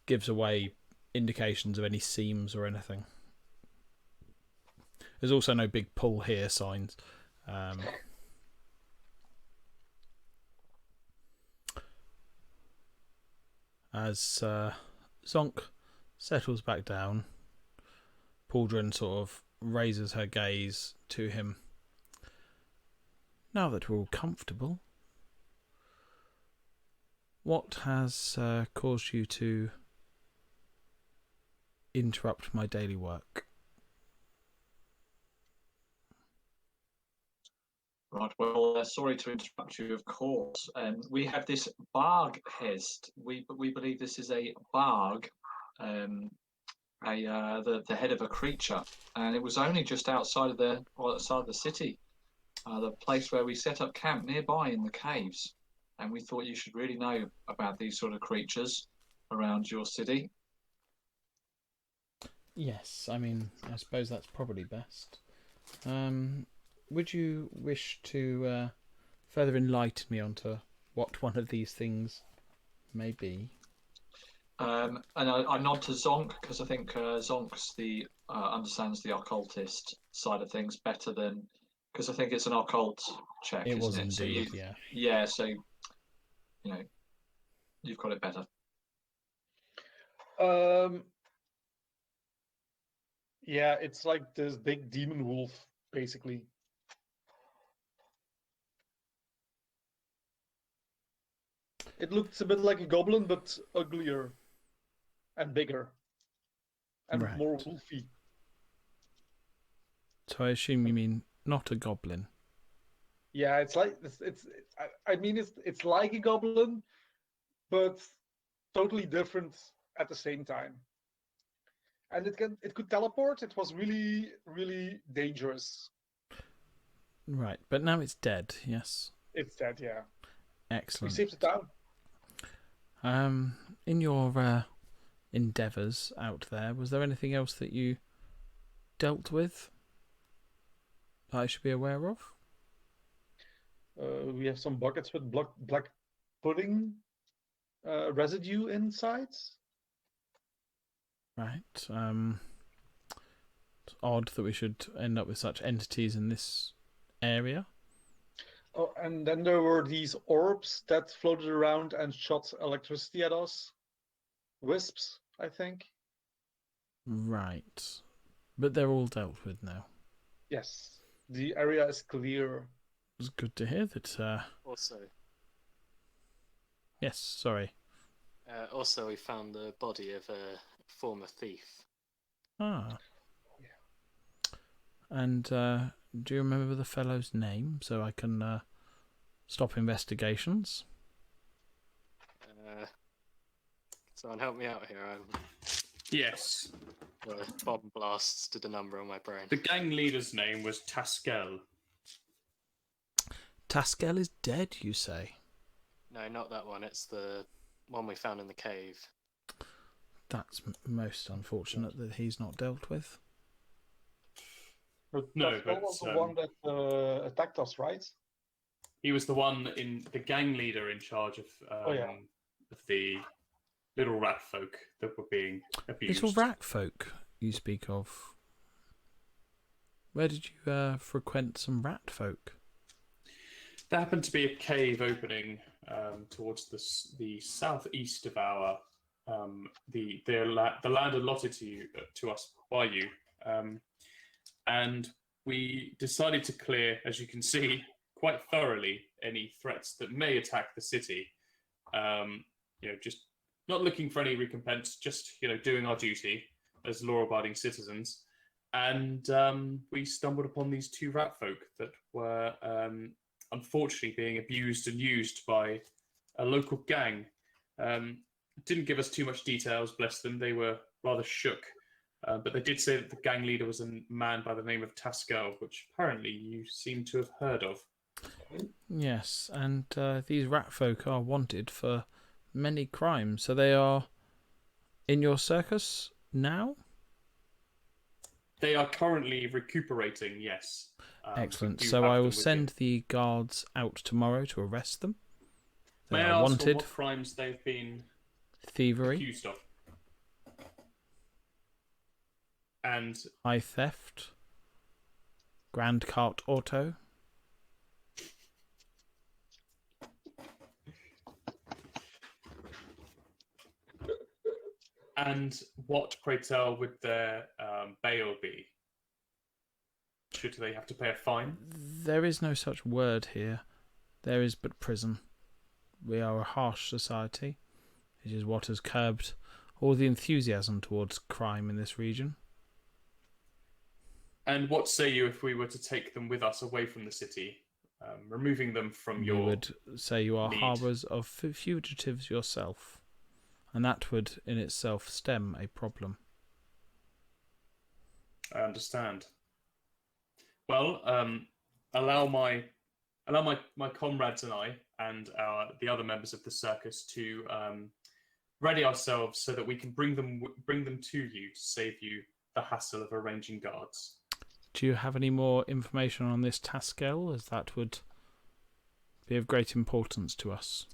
[SPEAKER 1] gives away indications of any seams or anything. There's also no big pull here signs. As Zonk settles back down, Pauldron sort of raises her gaze to him. Now that we're all comfortable, what has caused you to interrupt my daily work?
[SPEAKER 6] Right, well, sorry to interrupt you, of course. We have this barg hest. We believe this is a barg, the head of a creature, and it was only just outside of the city, the place where we set up camp nearby in the caves. And we thought you should really know about these sort of creatures around your city.
[SPEAKER 1] Yes, I mean, I suppose that's probably best. Would you wish to further enlighten me onto what one of these things may be?
[SPEAKER 6] And I nod to Zonk because I think Zonk's understands the occultist side of things better than, because I think it's an occult check.
[SPEAKER 1] It was
[SPEAKER 6] isn't it?
[SPEAKER 1] indeed,
[SPEAKER 6] So
[SPEAKER 1] yeah.
[SPEAKER 6] Yeah, so you've got it better.
[SPEAKER 2] Yeah, it's like this big demon wolf, basically. It looks a bit like a goblin, but uglier and bigger and
[SPEAKER 1] Right.
[SPEAKER 2] more wolfy.
[SPEAKER 1] So I assume you mean not a goblin.
[SPEAKER 2] Yeah, it's like I mean, it's like a goblin, but totally different at the same time. And it could teleport. It was really, really dangerous.
[SPEAKER 1] Right, but now it's dead, yes.
[SPEAKER 2] It's dead, yeah.
[SPEAKER 1] Excellent.
[SPEAKER 2] We saved it down.
[SPEAKER 1] In your endeavours out there, was there anything else that you dealt with that I should be aware of?
[SPEAKER 2] We have some buckets with black pudding residue inside.
[SPEAKER 1] Right. It's odd that we should end up with such entities in this area.
[SPEAKER 2] Oh, and then there were these orbs that floated around and shot electricity at us. Wisps, I think.
[SPEAKER 1] Right. But they're all dealt with now.
[SPEAKER 2] Yes. The area is clear.
[SPEAKER 1] It's good to hear that.
[SPEAKER 3] Also,
[SPEAKER 1] Yes, sorry.
[SPEAKER 3] also we found the body of a former thief.
[SPEAKER 1] Ah.
[SPEAKER 2] Yeah.
[SPEAKER 1] And do you remember the fellow's name so I can stop investigations?
[SPEAKER 3] Someone help me out here.
[SPEAKER 4] Yes.
[SPEAKER 3] The bomb blasts did a number on my brain.
[SPEAKER 4] The gang leader's name was Taskael.
[SPEAKER 1] Taskael is dead, you say?
[SPEAKER 3] No, not that one. It's the one we found in the cave.
[SPEAKER 1] That's most unfortunate that he's not dealt with.
[SPEAKER 4] No, but
[SPEAKER 2] was the one that attacked us, right?
[SPEAKER 4] he was the one the gang leader in charge of the little rat folk that were being abused.
[SPEAKER 1] Little rat folk you speak of. Where did you frequent some rat folk?
[SPEAKER 4] There happened to be a cave opening towards the southeast of our the land allotted to us by you, and we decided to clear, as you can see, quite thoroughly any threats that may attack the city. Just not looking for any recompense, just doing our duty as law-abiding citizens. And we stumbled upon these two rat folk that were unfortunately being abused and used by a local gang. Didn't give us too much details, bless them. They were rather shook. But they did say that the gang leader was a man by the name of Taskael, which apparently you seem to have heard of.
[SPEAKER 1] Yes, and these rat folk are wanted for many crimes. So they are in your circus now?
[SPEAKER 4] They are currently recuperating, yes.
[SPEAKER 1] Excellent. So I will send the guards out tomorrow to arrest them.
[SPEAKER 4] May I ask what crimes they've been
[SPEAKER 1] thievery,
[SPEAKER 4] accused of? And
[SPEAKER 1] high theft, grand cart auto.
[SPEAKER 4] And what, pray tell, would their bail be? Should they have to pay a fine?
[SPEAKER 1] There is no such word here. There is but prison. We are a harsh society. It is what has curbed all the enthusiasm towards crime in this region.
[SPEAKER 4] And what say you if we were to take them with us away from the city, removing them from your...
[SPEAKER 1] You would say you are
[SPEAKER 4] lead.
[SPEAKER 1] harbours of fugitives yourself, and that would in itself stem a problem.
[SPEAKER 4] I understand. Well, allow my comrades and I and the other members of the circus to ready ourselves so that we can bring them to you to save you the hassle of arranging guards.
[SPEAKER 1] Do you have any more information on this Taskael, as that would be of great importance to us?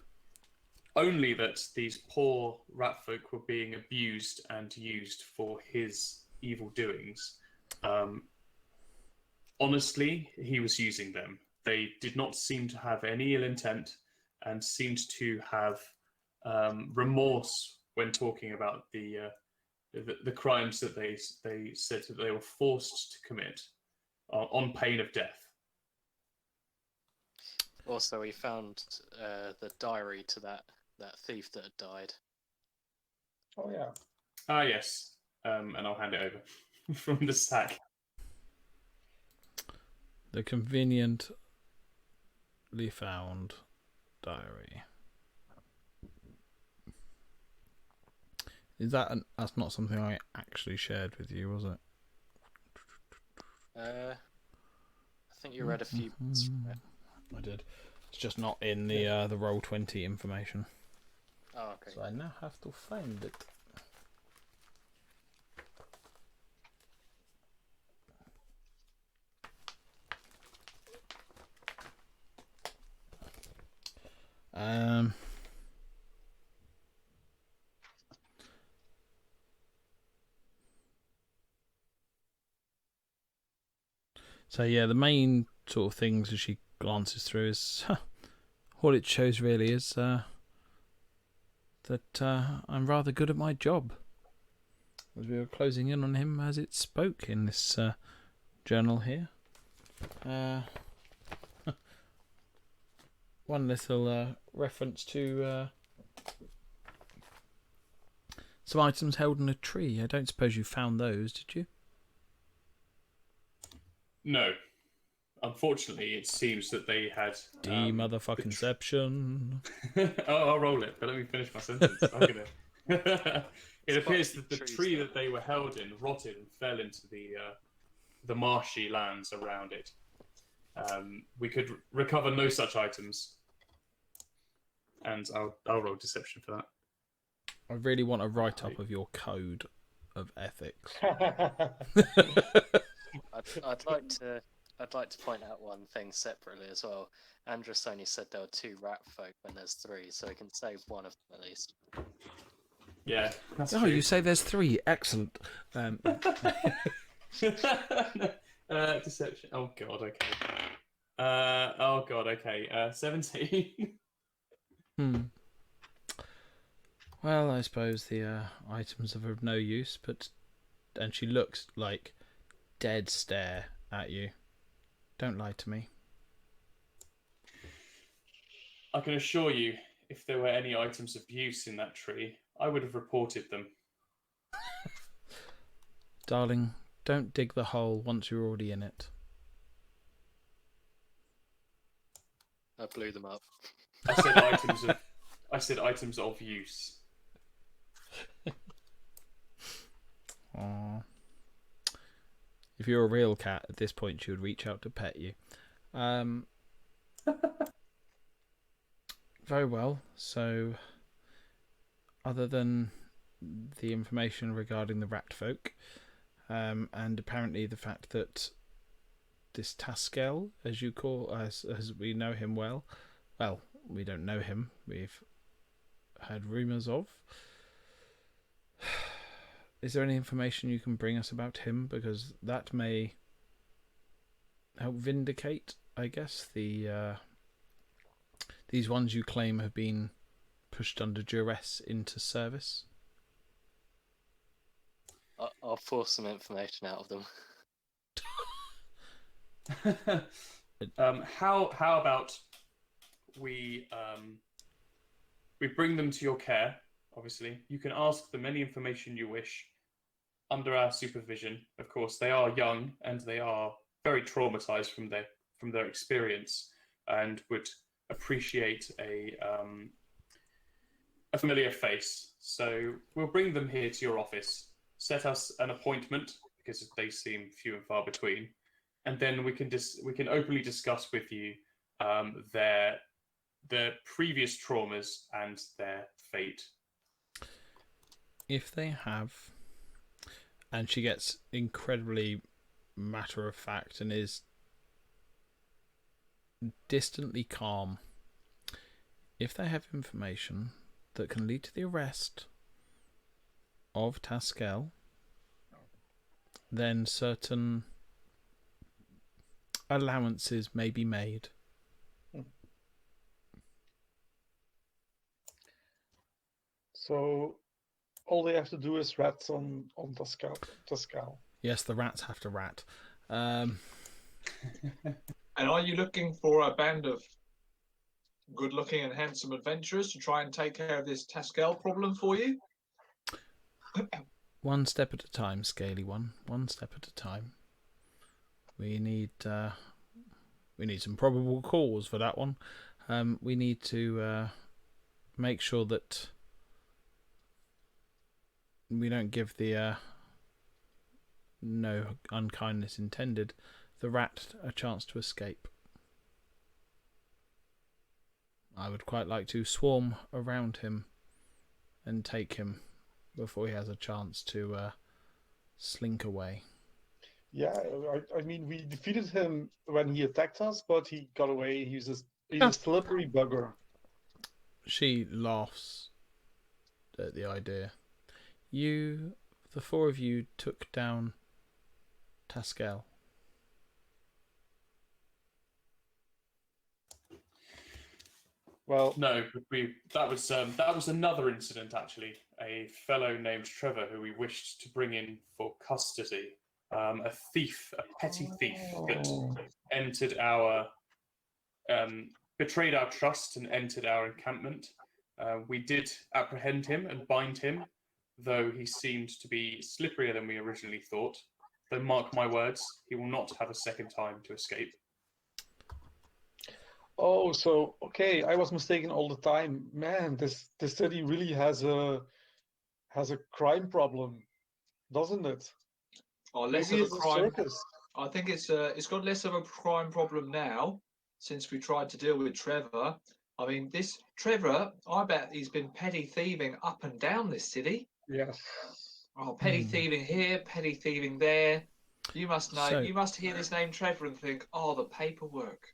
[SPEAKER 4] Only that these poor rat folk were being abused and used for his evil doings. Honestly, he was using them. They did not seem to have any ill intent and seemed to have remorse when talking about the crimes that they said that they were forced to commit on pain of death.
[SPEAKER 3] Also, we found the diary to that thief that had died.
[SPEAKER 2] Oh yeah.
[SPEAKER 4] Ah yes, and I'll hand it over from the sack.
[SPEAKER 1] The conveniently found diary. Is that that's not something I actually shared with you, was it?
[SPEAKER 3] I think you read a few bits from it.
[SPEAKER 1] I did. It's just not in the Roll20 information.
[SPEAKER 3] Oh, okay.
[SPEAKER 1] So I now have to find it. So yeah, the main sort of things as she glances through is all it shows really is that I'm rather good at my job. As we were closing in on him as it spoke in this journal here. One little reference to some items held in a tree. I don't suppose you found those, did you?
[SPEAKER 4] No. Unfortunately, it seems that they had...
[SPEAKER 1] Motherfucking-ception.
[SPEAKER 4] I'll roll it, but let me finish my sentence. I'm gonna... It appears that the
[SPEAKER 3] trees
[SPEAKER 4] tree
[SPEAKER 3] there.
[SPEAKER 4] that they were held in rotted and fell into the marshy lands around it. We could recover no such items, and I'll roll deception for that.
[SPEAKER 1] I really want a write-up of your code of ethics.
[SPEAKER 3] I'd like to point out one thing separately as well. Andrus only said there were 2 Ratfolk when there's 3, so we can save one of them at least.
[SPEAKER 4] Yeah, that's
[SPEAKER 1] Oh,
[SPEAKER 4] true.
[SPEAKER 1] you say there's 3. Excellent.
[SPEAKER 4] Deception. Oh god. Okay. 17.
[SPEAKER 1] Well, I suppose the items are of no use, and she looks like dead stare at you. Don't lie to me.
[SPEAKER 4] I can assure you, if there were any items of use in that tree, I would have reported them.
[SPEAKER 1] Darling, don't dig the hole once you're already in it.
[SPEAKER 3] I blew them up.
[SPEAKER 4] I said items of use.
[SPEAKER 1] Aww. If you're a real cat, at this point she would reach out to pet you. Very well. So, other than the information regarding the Ratfolk, and apparently the fact that this Taskael, as you call, as we know him well, we don't know him. We've heard rumours of. Is there any information you can bring us about him? Because that may help vindicate, I guess, these ones you claim have been pushed under duress into service.
[SPEAKER 3] I'll force some information out of them.
[SPEAKER 4] How about we bring them to your care? Obviously, you can ask them any information you wish under our supervision. Of course, they are young and they are very traumatized from their experience, and would appreciate a familiar face. So we'll bring them here to your office, set us an appointment because they seem few and far between, and then we can openly discuss with you their previous traumas and their fate.
[SPEAKER 1] If they have, and she gets incredibly matter of fact and is distantly calm, if they have information that can lead to the arrest of Taskael, then certain allowances may be made.
[SPEAKER 2] So all they have to do is rats on Taskael.
[SPEAKER 1] Yes, the rats have to rat.
[SPEAKER 6] And are you looking for a band of good-looking and handsome adventurers to try and take care of this Taskael problem for you?
[SPEAKER 1] One step at a time, Scaly One. One step at a time. We need some probable cause for that one. We need to make sure that we don't give the no unkindness intended, the rat a chance to escape. I would quite like to swarm around him and take him before he has a chance to slink away.
[SPEAKER 2] Yeah, I mean, we defeated him when he attacked us, but he got away. He's a slippery bugger.
[SPEAKER 1] She laughs at the idea. The 4 of you took down Taskael.
[SPEAKER 2] Well,
[SPEAKER 4] no, that was another incident actually. A fellow named Trevor who we wished to bring in for custody. A petty thief that entered betrayed our trust and entered our encampment. We did apprehend him and bind him, though he seemed to be slipperier than we originally thought. Though mark my words, he will not have a second time to escape.
[SPEAKER 2] Oh, so okay, I was mistaken all the time. Man, this city really has a has a crime problem, doesn't it?
[SPEAKER 6] Or less
[SPEAKER 2] Maybe
[SPEAKER 6] of a
[SPEAKER 2] it's a
[SPEAKER 6] crime.
[SPEAKER 2] circus.
[SPEAKER 6] I think it's got less of a crime problem now since we tried to deal with Trevor. I mean, this Trevor, I bet he's been petty thieving up and down this city.
[SPEAKER 2] Yes.
[SPEAKER 6] Oh, petty thieving here, petty thieving there. You must know.
[SPEAKER 1] So-
[SPEAKER 6] You must hear this name Trevor and think, oh, the paperwork.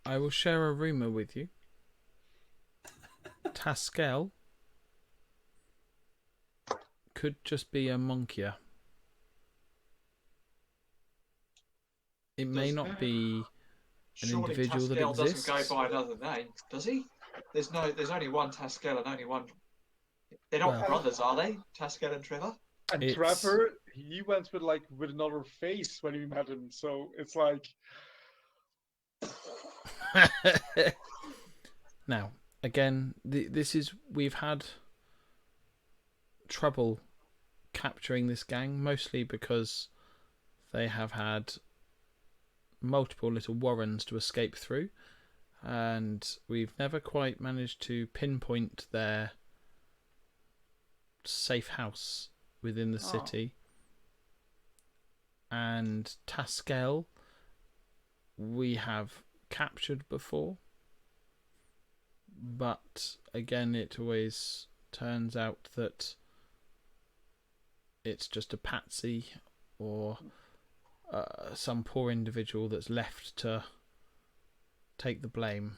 [SPEAKER 1] I will share a rumour with you. Taskael could just be a monkier. It may not be an
[SPEAKER 6] Surely
[SPEAKER 1] individual that
[SPEAKER 6] Taskael
[SPEAKER 1] exists.
[SPEAKER 6] doesn't go by another name, does he? There's only one Taskael and only one. They're not
[SPEAKER 1] Well-
[SPEAKER 6] brothers, are they? Taskael and Trevor?
[SPEAKER 2] And
[SPEAKER 1] It's-
[SPEAKER 2] Trevor, he went with another face when we met him, so it's like
[SPEAKER 1] Now, again, we've had trouble capturing this gang, mostly because they have had multiple little warrens to escape through, and we've never quite managed to pinpoint their safe house within the city. And Taskael we have captured before, but again it always turns out that it's just a patsy or some poor individual that's left to take the blame.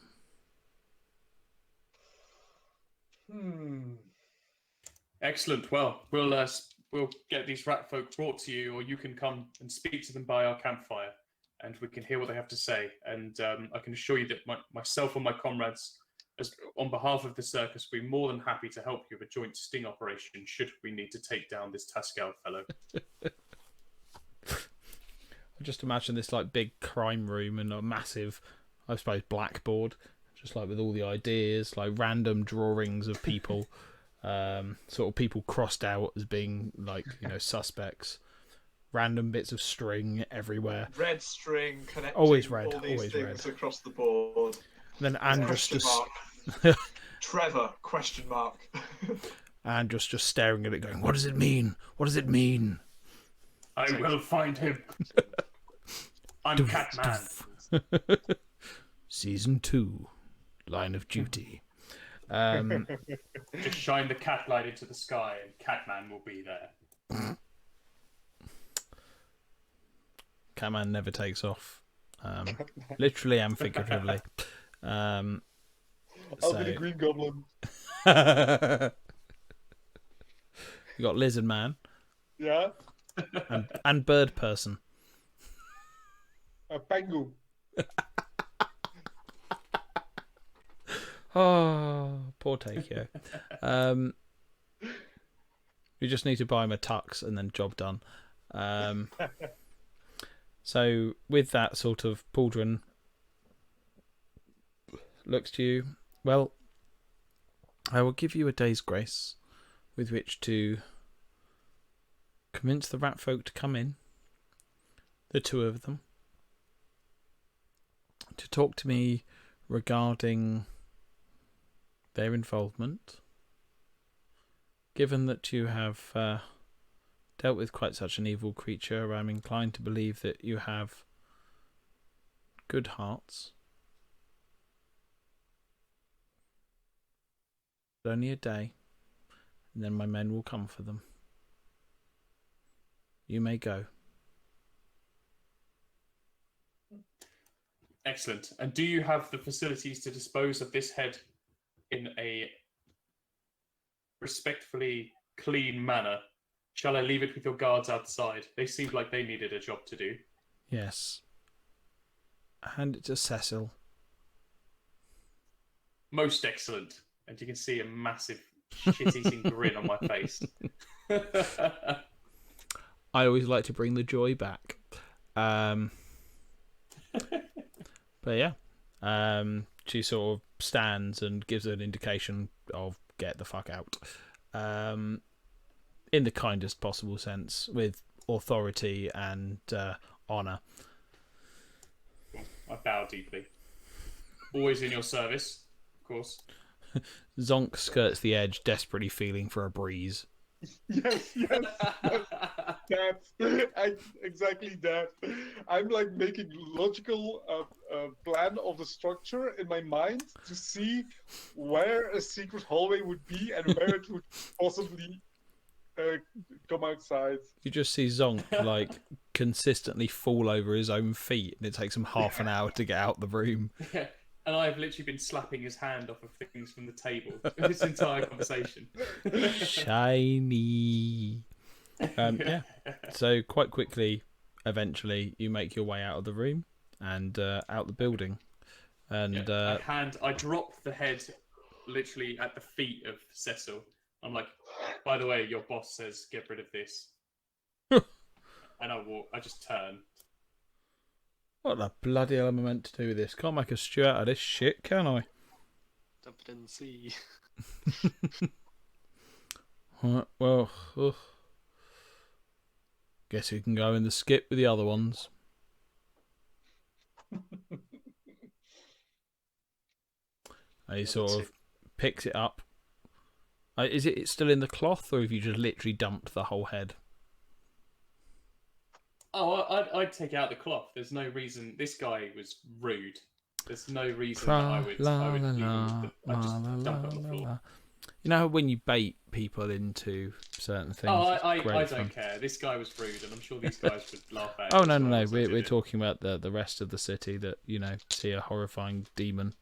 [SPEAKER 4] Excellent. Well, we'll get these rat folk brought to you, or you can come and speak to them by our campfire, and we can hear what they have to say. And I can assure you that myself and my comrades, on behalf of the circus, we're more than happy to help you with a joint sting operation should we need to take down this Taskael fellow.
[SPEAKER 1] I just imagine this like big crime room and a massive, I suppose, blackboard, just like with all the ideas, like random drawings of people, sort of people crossed out as being like, suspects. Random bits of string everywhere.
[SPEAKER 6] Red string connecting
[SPEAKER 1] Always red,
[SPEAKER 6] all these
[SPEAKER 1] always
[SPEAKER 6] things
[SPEAKER 1] red.
[SPEAKER 6] across the board.
[SPEAKER 1] And then Andrus
[SPEAKER 6] Question
[SPEAKER 1] just
[SPEAKER 6] mark. Trevor, question mark.
[SPEAKER 1] Andrus just staring at it going, what does it mean? What does it mean?
[SPEAKER 4] I will find him. I'm Catman.
[SPEAKER 1] Season 2, Line of Duty.
[SPEAKER 4] Just shine the cat light into the sky and Catman will be there.
[SPEAKER 1] Catman never takes off. Literally and figuratively.
[SPEAKER 2] I'll be the Green Goblin.
[SPEAKER 1] You got Lizard Man
[SPEAKER 2] Yeah,
[SPEAKER 1] and Bird Person.
[SPEAKER 2] a pengu.
[SPEAKER 1] Oh, poor Takeo. You just need to buy him a tux and then job done. So with that sort of pauldron looks to you, well, I will give you a day's grace with which to convince the rat folk to come in, the two of them, to talk to me regarding their involvement. Given that you have dealt with quite such an evil creature, I'm inclined to believe that you have good hearts. But only a day, and then my men will come for them. You may go.
[SPEAKER 4] Excellent. And do you have the facilities to dispose of this head in a respectfully clean manner? Shall I leave it with your guards outside? They seemed like they needed a job to do.
[SPEAKER 1] Yes. Hand it to Cecil.
[SPEAKER 4] Most excellent. And you can see a massive shit-eating grin on my face.
[SPEAKER 1] I always like to bring the joy back. But yeah. She sort of stands and gives an indication of get the fuck out. In the kindest possible sense, with authority and honour.
[SPEAKER 4] I bow deeply. Always in your service, of course.
[SPEAKER 1] Zonk skirts the edge, desperately feeling for a breeze.
[SPEAKER 2] Yes, that's exactly that. I'm like making logical plan of the structure in my mind to see where a secret hallway would be and where it would possibly come outside.
[SPEAKER 1] You just see Zonk like consistently fall over his own feet, and it takes him half an hour to get out the room.
[SPEAKER 4] Yeah. And I've literally been slapping his hand off of things from the table this entire conversation.
[SPEAKER 1] Shiny. Yeah. So quite quickly, eventually, you make your way out of the room and out the building. And
[SPEAKER 4] I drop the head literally at the feet of Cecil. I'm like, by the way, your boss says get rid of this. And I just turn.
[SPEAKER 1] What the bloody hell am I meant to do with this? Can't make a stew out of this shit, can I?
[SPEAKER 3] Dump it in the sea.
[SPEAKER 1] Right, well, guess we can go in the skip with the other ones. He sort of picks it up. Is it still in the cloth, or have you just literally dumped the whole head?
[SPEAKER 4] Oh, I'd take out the cloth. There's no reason. This guy was rude. There's no reason that I would just dump it on the floor.
[SPEAKER 1] You know when you bait people into certain things?
[SPEAKER 4] Oh, I don't care. This guy was rude, and I'm sure these guys would laugh at it.
[SPEAKER 1] Oh, no. We're talking about the rest of the city that, see a horrifying demon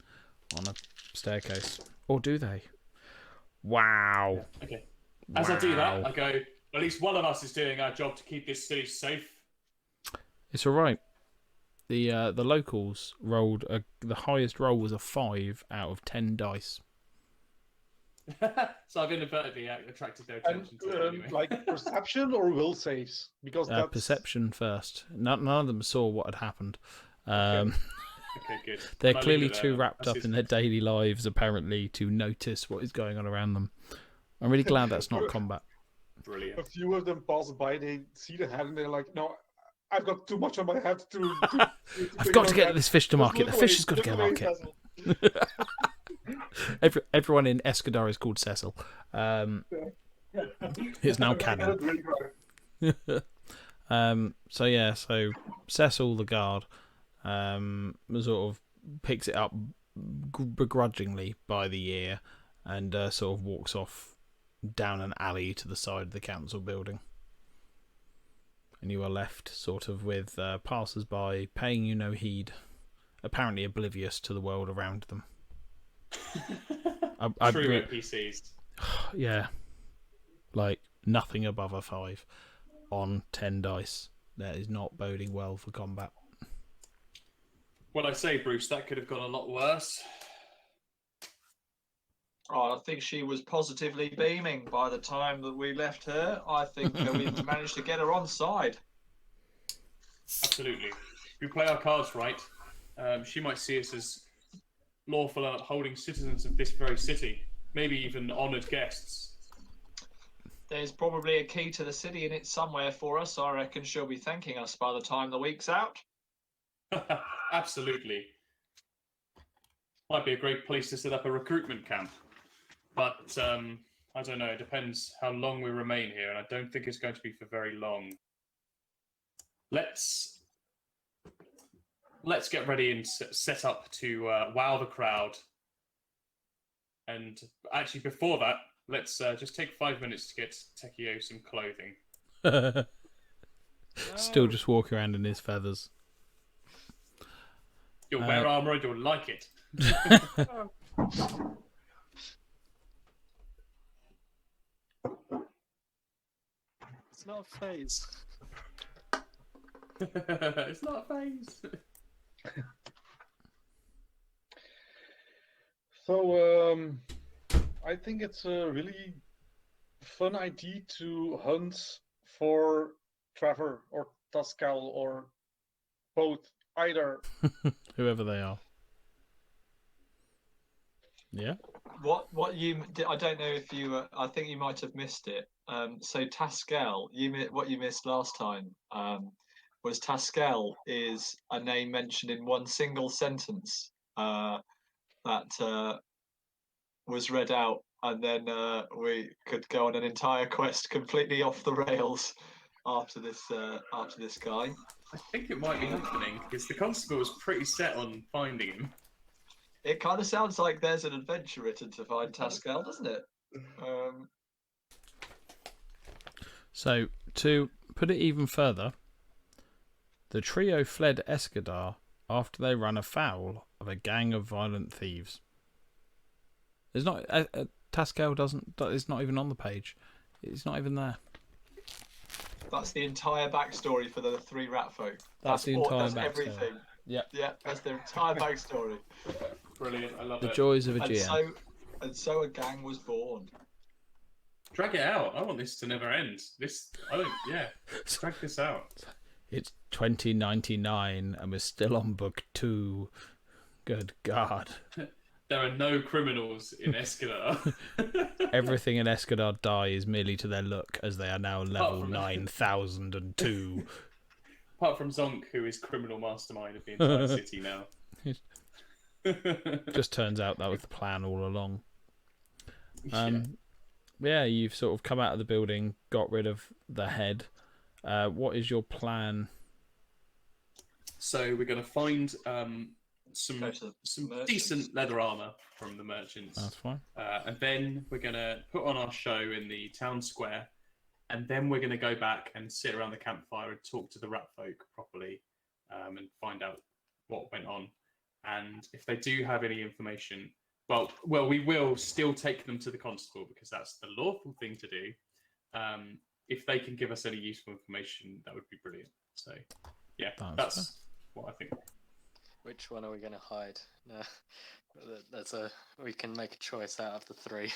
[SPEAKER 1] on a staircase. Or do they? Wow.
[SPEAKER 4] Okay. As I do that, I go, at least one of us is doing our job to keep this city safe.
[SPEAKER 1] It's all right. The locals rolled the highest roll was a 5 out of 10 dice.
[SPEAKER 4] So I've inadvertently attracted their attention to it anyway.
[SPEAKER 2] Like perception or will saves? Because that's...
[SPEAKER 1] perception first. None of them saw what had happened.
[SPEAKER 4] Okay, good.
[SPEAKER 1] They're clearly too wrapped up in their daily lives, apparently, to notice what is going on around them. I'm really glad that's not combat.
[SPEAKER 4] Brilliant.
[SPEAKER 2] A few of them pass by, they see the head, and they're like, no, I've got too much on my head to
[SPEAKER 1] I've got to get this fish to market. The fish has got to go to market. Everyone in Escadar is called Cecil. It's now canon. So Cecil the guard sort of picks it up begrudgingly by the ear and sort of walks off down an alley to the side of the council building. And you are left sort of with passers-by paying you no heed, apparently oblivious to the world around them.
[SPEAKER 4] True NPCs.
[SPEAKER 1] Yeah. Like nothing above a 5 on 10 dice. That is not boding well for combat.
[SPEAKER 4] Well, I say, Bruce, that could have gone a lot worse.
[SPEAKER 6] Oh, I think she was positively beaming by the time that we left her. I think we managed to get her on side.
[SPEAKER 4] Absolutely. If we play our cards right, she might see us as lawful and upholding citizens of this very city, maybe even honoured guests.
[SPEAKER 6] There's probably a key to the city in it somewhere for us. I reckon she'll be thanking us by the time the week's out.
[SPEAKER 4] Absolutely. Might be a great place to set up a recruitment camp. But I don't know, it depends how long we remain here, and I don't think it's going to be for very long. Let's get ready and set up to wow the crowd. And actually, before that, let's just take 5 minutes to get Tekio some clothing.
[SPEAKER 1] Still just walk around in his feathers.
[SPEAKER 4] You'll wear armour and you'll like it.
[SPEAKER 3] It's not a phase.
[SPEAKER 4] It's not a phase.
[SPEAKER 2] So, I think it's a really fun idea to hunt for Trevor or Taskael or both, either.
[SPEAKER 1] Whoever they are. Yeah.
[SPEAKER 6] What you I don't know if you I think you might have missed it. So Taskael, what you missed last time was Taskael is a name mentioned in one single sentence that was read out and then we could go on an entire quest completely off the rails after this guy.
[SPEAKER 4] I think it might be happening because the constable was pretty set on finding him.
[SPEAKER 6] It kind of sounds like there's an adventure written to find Taskael, doesn't it?
[SPEAKER 1] So, to put it even further, the trio fled Escadar after they ran afoul of a gang of violent thieves. There's not Taskael doesn't. It's not even on the page. It's not even there.
[SPEAKER 6] That's the entire backstory for the 3 Ratfolk.
[SPEAKER 1] That's the entire
[SPEAKER 6] That's
[SPEAKER 1] backstory.
[SPEAKER 6] everything.
[SPEAKER 1] Yeah.
[SPEAKER 6] Yeah, that's the entire backstory.
[SPEAKER 4] Brilliant, I love
[SPEAKER 1] The
[SPEAKER 4] it.
[SPEAKER 1] joys of a GM.
[SPEAKER 6] And so a gang was born.
[SPEAKER 4] Drag it out. I want this to never end. Drag this out.
[SPEAKER 1] It's 2099 and we're still on book 2. Good God.
[SPEAKER 4] There are no criminals in Escadar.
[SPEAKER 1] Everything in Escadar dies merely to their look, as they are now level
[SPEAKER 4] from
[SPEAKER 1] 9002.
[SPEAKER 4] Apart from Zonk, who is criminal mastermind of the entire city now.
[SPEAKER 1] Just turns out that was the plan all along.
[SPEAKER 4] Yeah.
[SPEAKER 1] You've sort of come out of the building, got rid of the head. What is your plan?
[SPEAKER 4] So we're going to find some decent leather armor from the merchants.
[SPEAKER 1] That's fine.
[SPEAKER 4] And then we're going to put on our show in the town square. And then we're going to go back and sit around the campfire and talk to the Ratfolk properly and find out what went on. And if they do have any information, well, we will still take them to the constable because that's the lawful thing to do. If they can give us any useful information, that would be brilliant. So, yeah, that's what I think.
[SPEAKER 3] Which one are we going to hide? We can make a choice out of the 3.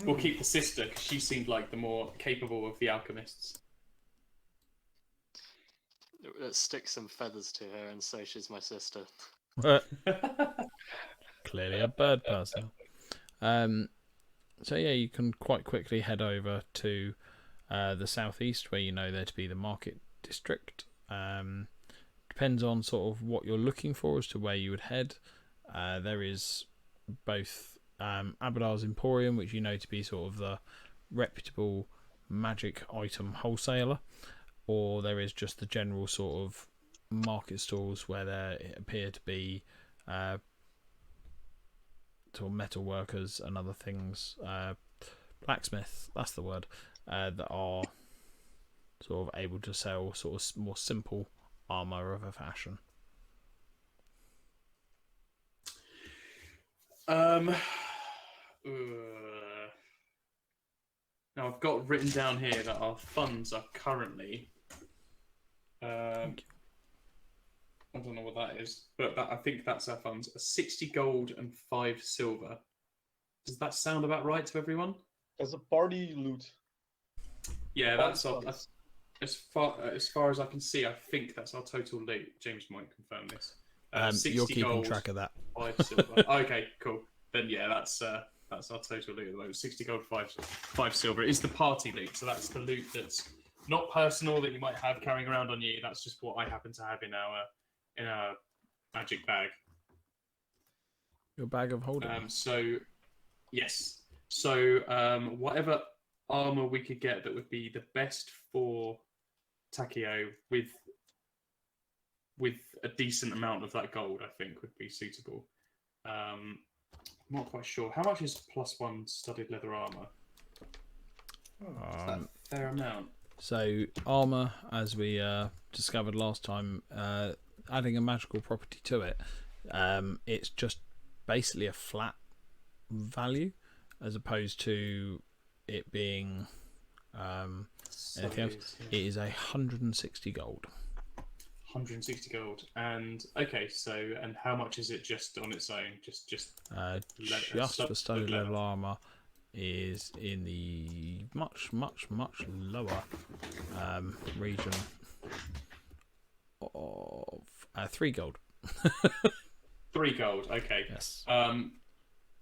[SPEAKER 4] We'll keep the sister because she seemed like the more capable of the alchemists.
[SPEAKER 3] Let's stick some feathers to her and say she's my sister.
[SPEAKER 1] Clearly a bird person. So yeah, you can quite quickly head over to the southeast, where you know there to be the market district. Depends on sort of what you're looking for as to where you would head. There is both Abadar's Emporium, which you know to be sort of the reputable magic item wholesaler, or there is just the general sort of market stalls where there appear to be sort of metal workers and other things, blacksmiths, that's the word, that are sort of able to sell sort of more simple armor of a fashion.
[SPEAKER 4] Now I've got written down here that our funds are currently I don't know what that is, but I think that's our funds. 60 gold and 5 silver. Does that sound about right to everyone?
[SPEAKER 2] As a party loot.
[SPEAKER 4] Yeah, that's as far as I can see. I think that's our total loot. James might confirm this. 60
[SPEAKER 1] you're keeping
[SPEAKER 4] gold,
[SPEAKER 1] track of that.
[SPEAKER 4] 5 silver. Okay, cool. Then yeah, that's our total loot at the moment. 60 gold, 5 silver. It is the party loot, so that's the loot that's not personal that you might have carrying around on you. That's just what I happen to have in our magic bag.
[SPEAKER 1] Your bag of holding.
[SPEAKER 4] So yes. So whatever armor we could get that would be the best for Taskael with a decent amount of that gold, I think would be suitable. I'm not quite sure. How much is +1 studded leather armor? Is that a fair amount?
[SPEAKER 1] So armor, as we discovered last time, adding a magical property to it, it's just basically a flat value, as opposed to it being anything else. It is 160 gold.
[SPEAKER 4] 160 gold. And okay, so and how much is it just on its own? Just
[SPEAKER 1] for studded leather armor is in the much lower region of 3 gold.
[SPEAKER 4] 3 gold. Okay.
[SPEAKER 1] Yes.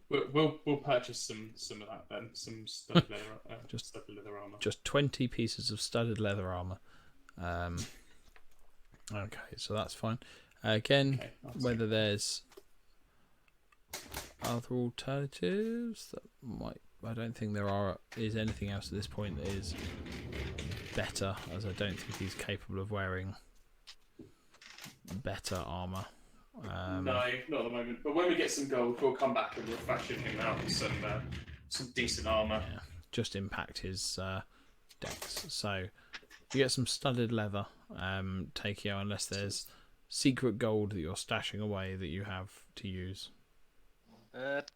[SPEAKER 4] We'll purchase some of that then. Some studded leather, studded leather armor.
[SPEAKER 1] Just 20 pieces of studded leather armor. Okay, so that's fine. Again, whether there's other alternatives that might. I don't think there is anything else at this point that is better, as I don't think he's capable of wearing better armour.
[SPEAKER 4] No, not at the moment. But when we get some gold, we'll come back and we'll fashion him out with some decent armour.
[SPEAKER 1] Yeah, just impact his dex. So you get some studded leather, Taskael, unless there's secret gold that you're stashing away that you have to use.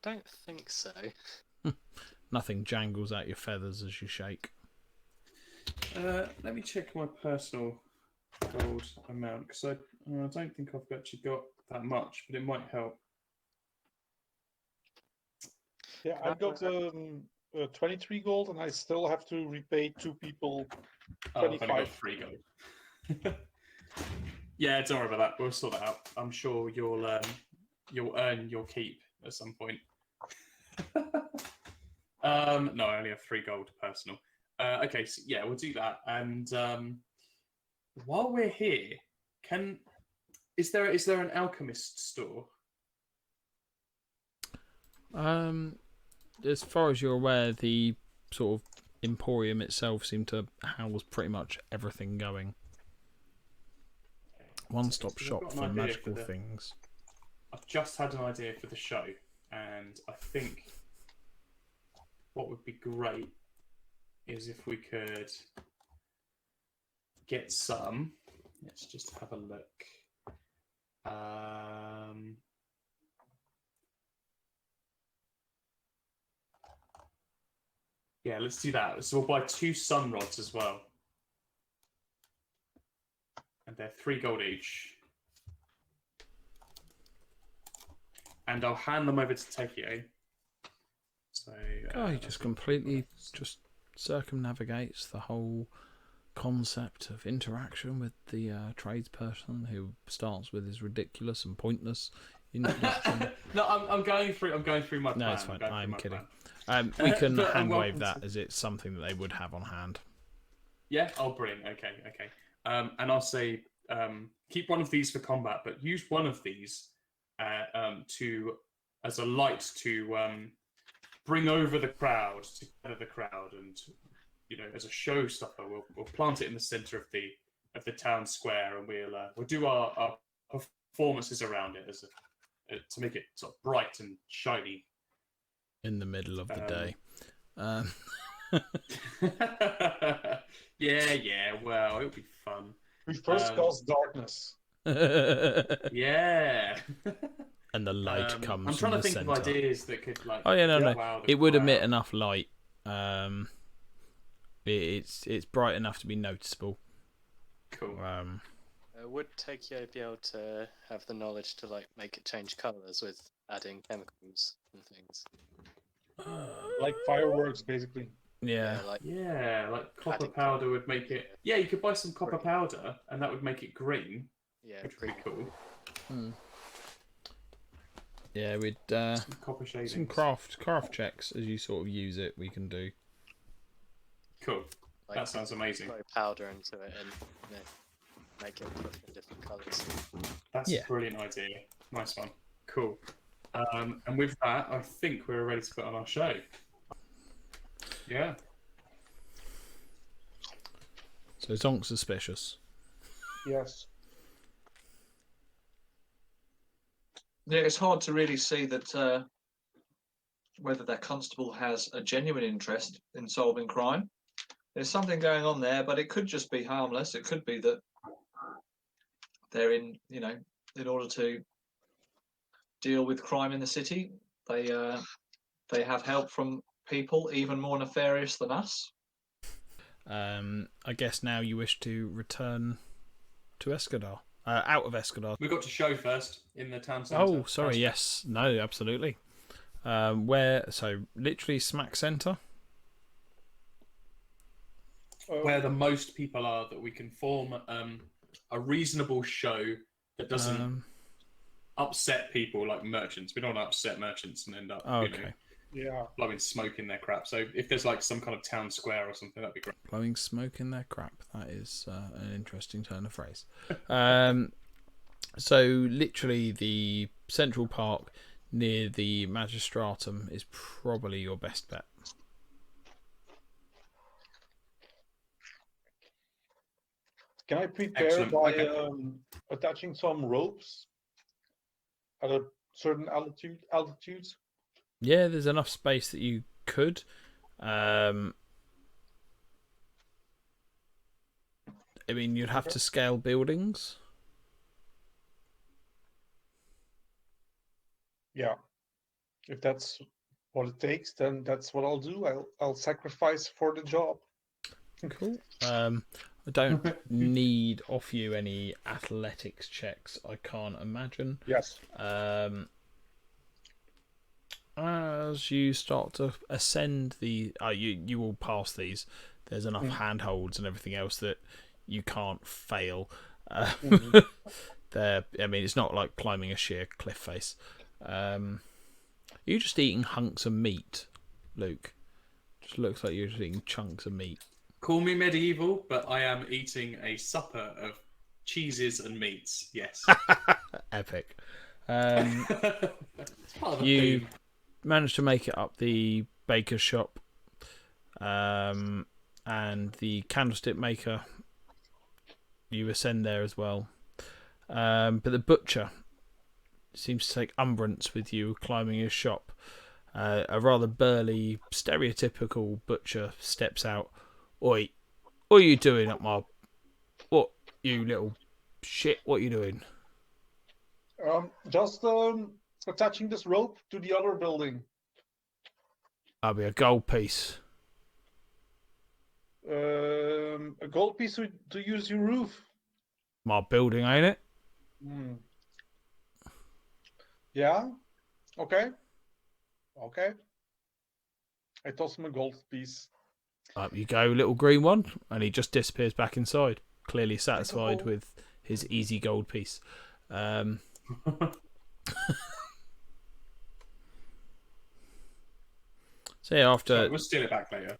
[SPEAKER 3] Don't think so.
[SPEAKER 1] Nothing jangles out your feathers as you shake.
[SPEAKER 4] Let me check my personal gold amount, because I don't think I've actually got that much, but it might help.
[SPEAKER 2] Yeah, I've got 23 gold, and I still have to repay 2 people 25.
[SPEAKER 4] Oh, I've only got 3 gold. Yeah, don't worry about that. We'll sort that out. I'm sure you'll earn your keep at some point. No, I only have 3 gold personal. Okay, so yeah, we'll do that. And while we're here, is there an alchemist store?
[SPEAKER 1] As far as you're aware, the sort of emporium itself seemed to house pretty much everything going. One-stop shop for magical things.
[SPEAKER 4] I've just had an idea for the show, and I think what would be great is if we could get some. Let's just have a look. Yeah, let's do that. So we'll buy 2 sun rods as well. And they're 3 gold each. And I'll hand them over to Taskael. So
[SPEAKER 1] He just completely just circumnavigates the whole concept of interaction with the tradesperson, who starts with his ridiculous and pointless introduction.
[SPEAKER 4] No, I'm going through my plan.
[SPEAKER 1] No, it's fine. I'm kidding. We can hand wave that as it's something that they would have on hand.
[SPEAKER 4] Yeah. Oh, brilliant. Okay. And I'll say keep one of these for combat, but use one of these as a light to bring over the crowd, to gather the crowd, and as a showstopper, we'll plant it in the centre of the town square, and we'll do our performances around it to make it sort of bright and shiny
[SPEAKER 1] in the middle of the day.
[SPEAKER 4] Yeah. Well, it'll be fun.
[SPEAKER 2] We first cause darkness.
[SPEAKER 4] Yeah.
[SPEAKER 1] And the light comes.
[SPEAKER 4] I'm trying
[SPEAKER 1] from
[SPEAKER 4] to think
[SPEAKER 1] center.
[SPEAKER 4] of ideas that could
[SPEAKER 1] No. It would emit enough light. It's bright enough to be noticeable.
[SPEAKER 4] Cool.
[SPEAKER 3] Would Taskael be able to have the knowledge to make it change colours with adding chemicals and things?
[SPEAKER 2] Like fireworks, basically.
[SPEAKER 1] Yeah.
[SPEAKER 4] Like copper powder would make it. Yeah, you could buy some copper powder, and that would make it green.
[SPEAKER 3] Yeah,
[SPEAKER 4] which would be cool.
[SPEAKER 1] Yeah, we'd
[SPEAKER 4] some copper shadings.
[SPEAKER 1] Some craft checks as you sort of use it. We can do.
[SPEAKER 4] Cool. That sounds amazing.
[SPEAKER 3] Throw powder into it and make it look in different colours.
[SPEAKER 4] That's a brilliant idea. Nice one. Cool. And with that, I think we're ready to put on our show. Yeah.
[SPEAKER 1] So Zonk's suspicious.
[SPEAKER 2] Yes.
[SPEAKER 6] Yeah, it's hard to really see that whether their constable has a genuine interest in solving crime. There's something going on there, but it could just be harmless. It could be that they're in order to deal with crime in the city, they have help from people even more nefarious than us.
[SPEAKER 1] I guess now you wish to return to Escadar. Out of Escadar.
[SPEAKER 4] We've got to show first in the town centre.
[SPEAKER 1] Oh, sorry, yes. No, absolutely. Where, so literally smack centre?
[SPEAKER 4] Where the most people are, that we can form a reasonable show that doesn't upset people like merchants. We don't want to upset merchants and end up blowing smoke in their crap. So if there's some kind of town square or something, that'd be great.
[SPEAKER 1] Blowing smoke in their crap. That is an interesting turn of phrase. So literally the Central Park near the magistratum is probably your best bet.
[SPEAKER 2] Can I prepare
[SPEAKER 4] Excellent.
[SPEAKER 2] by
[SPEAKER 4] Okay.
[SPEAKER 2] attaching some ropes at a certain altitude?
[SPEAKER 1] Yeah, there's enough space that you could. I mean, you'd have to scale buildings.
[SPEAKER 2] Yeah. If that's what it takes, then that's what I'll do. I'll sacrifice for the job.
[SPEAKER 1] Cool. I don't need off you any athletics checks. I can't imagine.
[SPEAKER 2] Yes.
[SPEAKER 1] As you start to ascend the, you will pass these. There's enough handholds and everything else that you can't fail. There, I mean, it's not like climbing a sheer cliff face. You're just eating hunks of meat, Luke. Just looks like you're just eating chunks of meat.
[SPEAKER 4] Call me medieval, but I am eating a supper of cheeses and meats. Yes.
[SPEAKER 1] Epic.
[SPEAKER 4] It's part of the
[SPEAKER 1] You
[SPEAKER 4] theme.
[SPEAKER 1] managed to make it up the baker's shop, and the candlestick maker. You ascend there as well, but the butcher seems to take umbrance with you climbing his shop. A rather burly, stereotypical butcher steps out. Oi, what are you doing up my... What, you little shit, what are you doing?
[SPEAKER 2] Just attaching this rope to the other building.
[SPEAKER 1] I'll be a gold piece.
[SPEAKER 2] A gold piece to use your roof.
[SPEAKER 1] My building, ain't it?
[SPEAKER 2] Yeah. Okay. I toss him a gold piece.
[SPEAKER 1] Up you go, little green one. And he just disappears back inside, clearly satisfied with his easy gold piece. So yeah, after...
[SPEAKER 4] Sorry, we'll steal it back later.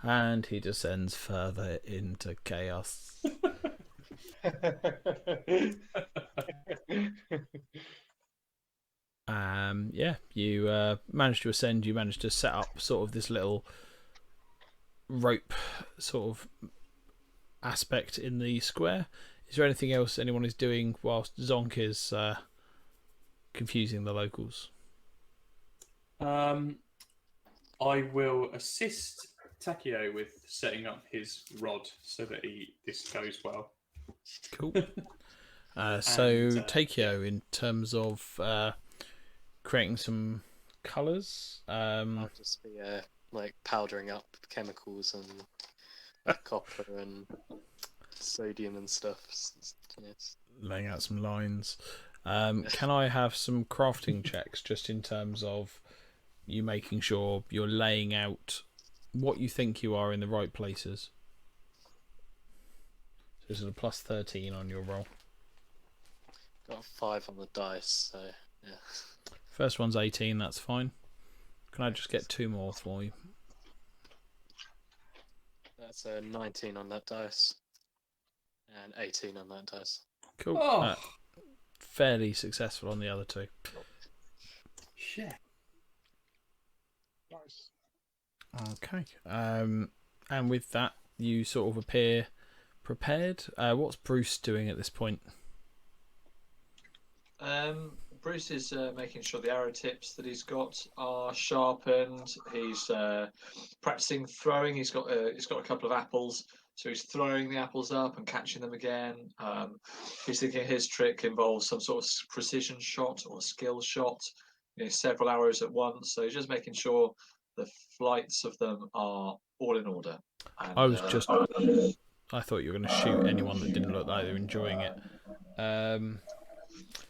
[SPEAKER 1] And he descends further into chaos. Yeah, you managed to ascend. You managed to set up sort of this little rope sort of aspect in the square. Is there anything else anyone is doing whilst Zonk is confusing the locals?
[SPEAKER 4] I will assist Taskael with setting up his rod so that this goes well.
[SPEAKER 1] Cool. So Taskael, in terms of creating some colours,
[SPEAKER 3] I'll just be like powdering up chemicals and copper and sodium and stuff. Yes.
[SPEAKER 1] Laying out some lines. Can I have some crafting checks just in terms of you making sure you're laying out what you think you are in the right places? So this is a plus 13 on your roll.
[SPEAKER 3] Got a 5 on the dice, so yeah.
[SPEAKER 1] First one's 18, that's fine. Can I just get 2 more for you?
[SPEAKER 3] That's a 19 on that dice. And 18 on that dice.
[SPEAKER 1] Cool.
[SPEAKER 4] Oh.
[SPEAKER 1] Fairly successful on the other 2.
[SPEAKER 4] Shit.
[SPEAKER 2] Nice.
[SPEAKER 1] Okay. And with that, you sort of appear prepared. What's Bruce doing at this point?
[SPEAKER 6] Bruce is making sure the arrow tips that he's got are sharpened. He's practicing throwing. He's got a couple of apples, so he's throwing the apples up and catching them again. He's thinking his trick involves some sort of precision shot or skill shot, several arrows at once. So he's just making sure the flights of them are all in order. And,
[SPEAKER 1] I thought you were going to shoot anyone that didn't look like they were enjoying it.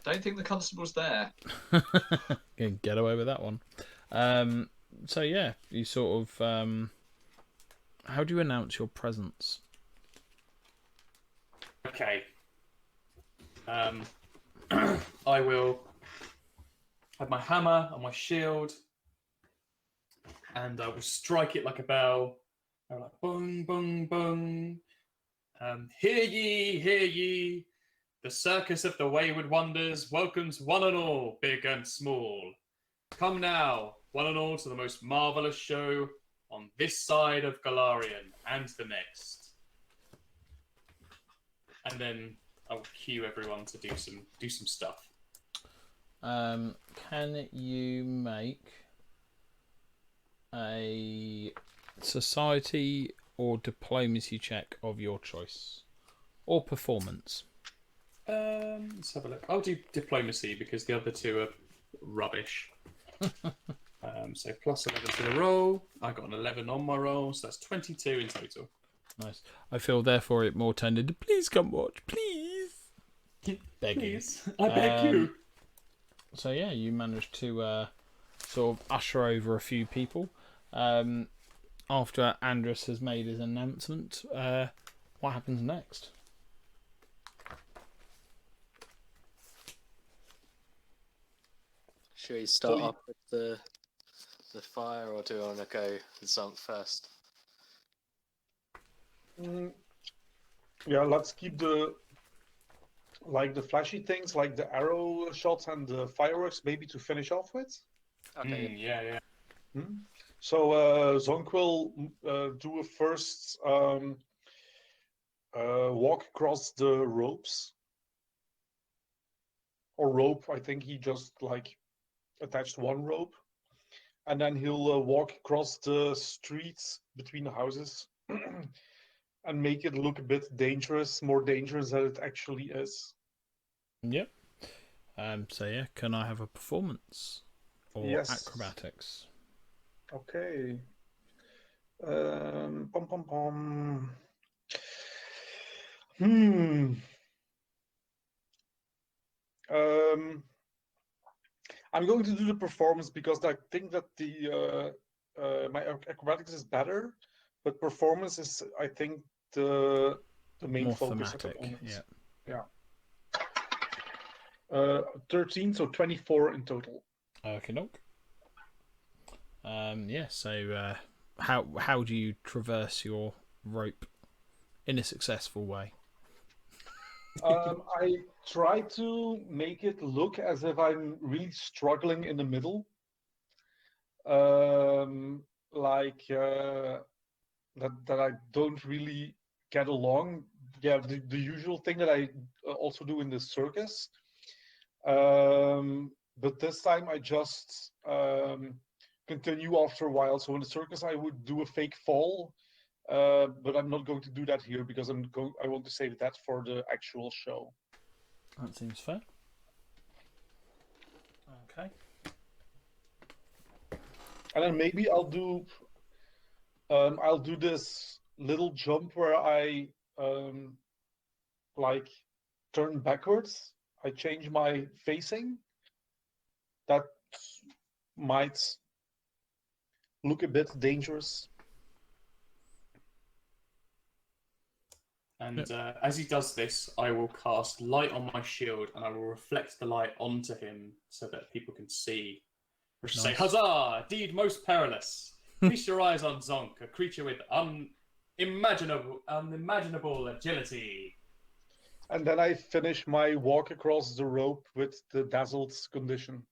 [SPEAKER 6] Don't think the constable's there.
[SPEAKER 1] Can get away with that one. So yeah, you sort of how do you announce your presence?
[SPEAKER 4] Okay. I will have my hammer and my shield, and I will strike it like a bell. I'm like, bung, bung, bung. Hear ye, The Circus of the Wayward Wonders welcomes one and all, big and small. Come now, one and all, to the most marvellous show on this side of Galarian and the next. And then I'll cue everyone to do some stuff.
[SPEAKER 1] Can you make a society or diplomacy check of your choice, or performance?
[SPEAKER 4] Let's have a look. I'll do diplomacy because the other two are rubbish. So plus 11 to the roll. I got an 11 on my roll, so that's 22 in total.
[SPEAKER 1] Nice. I feel therefore it more turned into please come watch, please. Begging.
[SPEAKER 4] Please, I beg you.
[SPEAKER 1] So yeah, you managed to sort of usher over a few people. After Andrus has made his announcement, what happens next?
[SPEAKER 3] Should we start off with the fire, or do we want to go with Zonk first?
[SPEAKER 2] Yeah, let's keep the flashy things, like the arrow shots and the fireworks, maybe to finish off with.
[SPEAKER 3] Okay.
[SPEAKER 4] Yeah.
[SPEAKER 2] So Zonk will do a first walk across the ropes. Or rope, I think he just attached one rope. And then he'll walk across the streets between the houses and make it look a bit dangerous, more dangerous than it actually is.
[SPEAKER 1] Yep. So yeah, can I have a performance or
[SPEAKER 2] Yes.
[SPEAKER 1] acrobatics?
[SPEAKER 2] Okay. Pom pom pom. I'm going to do the performance because I think that my acrobatics is better, but performance is, I think, the main
[SPEAKER 1] More
[SPEAKER 2] focus at the
[SPEAKER 1] thematic.
[SPEAKER 2] moment.
[SPEAKER 1] Yeah.
[SPEAKER 2] 13, so 24 in total.
[SPEAKER 1] Okay, nope. Yeah. So, how do you traverse your rope in a successful way?
[SPEAKER 2] I try to make it look as if I'm really struggling in the middle. That I don't really get along. Yeah, the usual thing that I also do in the circus. But this time I just continue after a while. So in the circus I would do a fake fall. But I'm not going to do that here because I want to save that for the actual show.
[SPEAKER 1] That seems fair. Okay.
[SPEAKER 2] And then maybe I'll do this little jump where I turn backwards. I change my facing. That might look a bit dangerous.
[SPEAKER 4] And as he does this, I will cast light on my shield and I will reflect the light onto him so that people can see. Which say, "Huzzah! Deed most perilous! Feast your eyes on Zonk, a creature with unimaginable agility."
[SPEAKER 2] And then I finish my walk across the rope with the dazzled condition.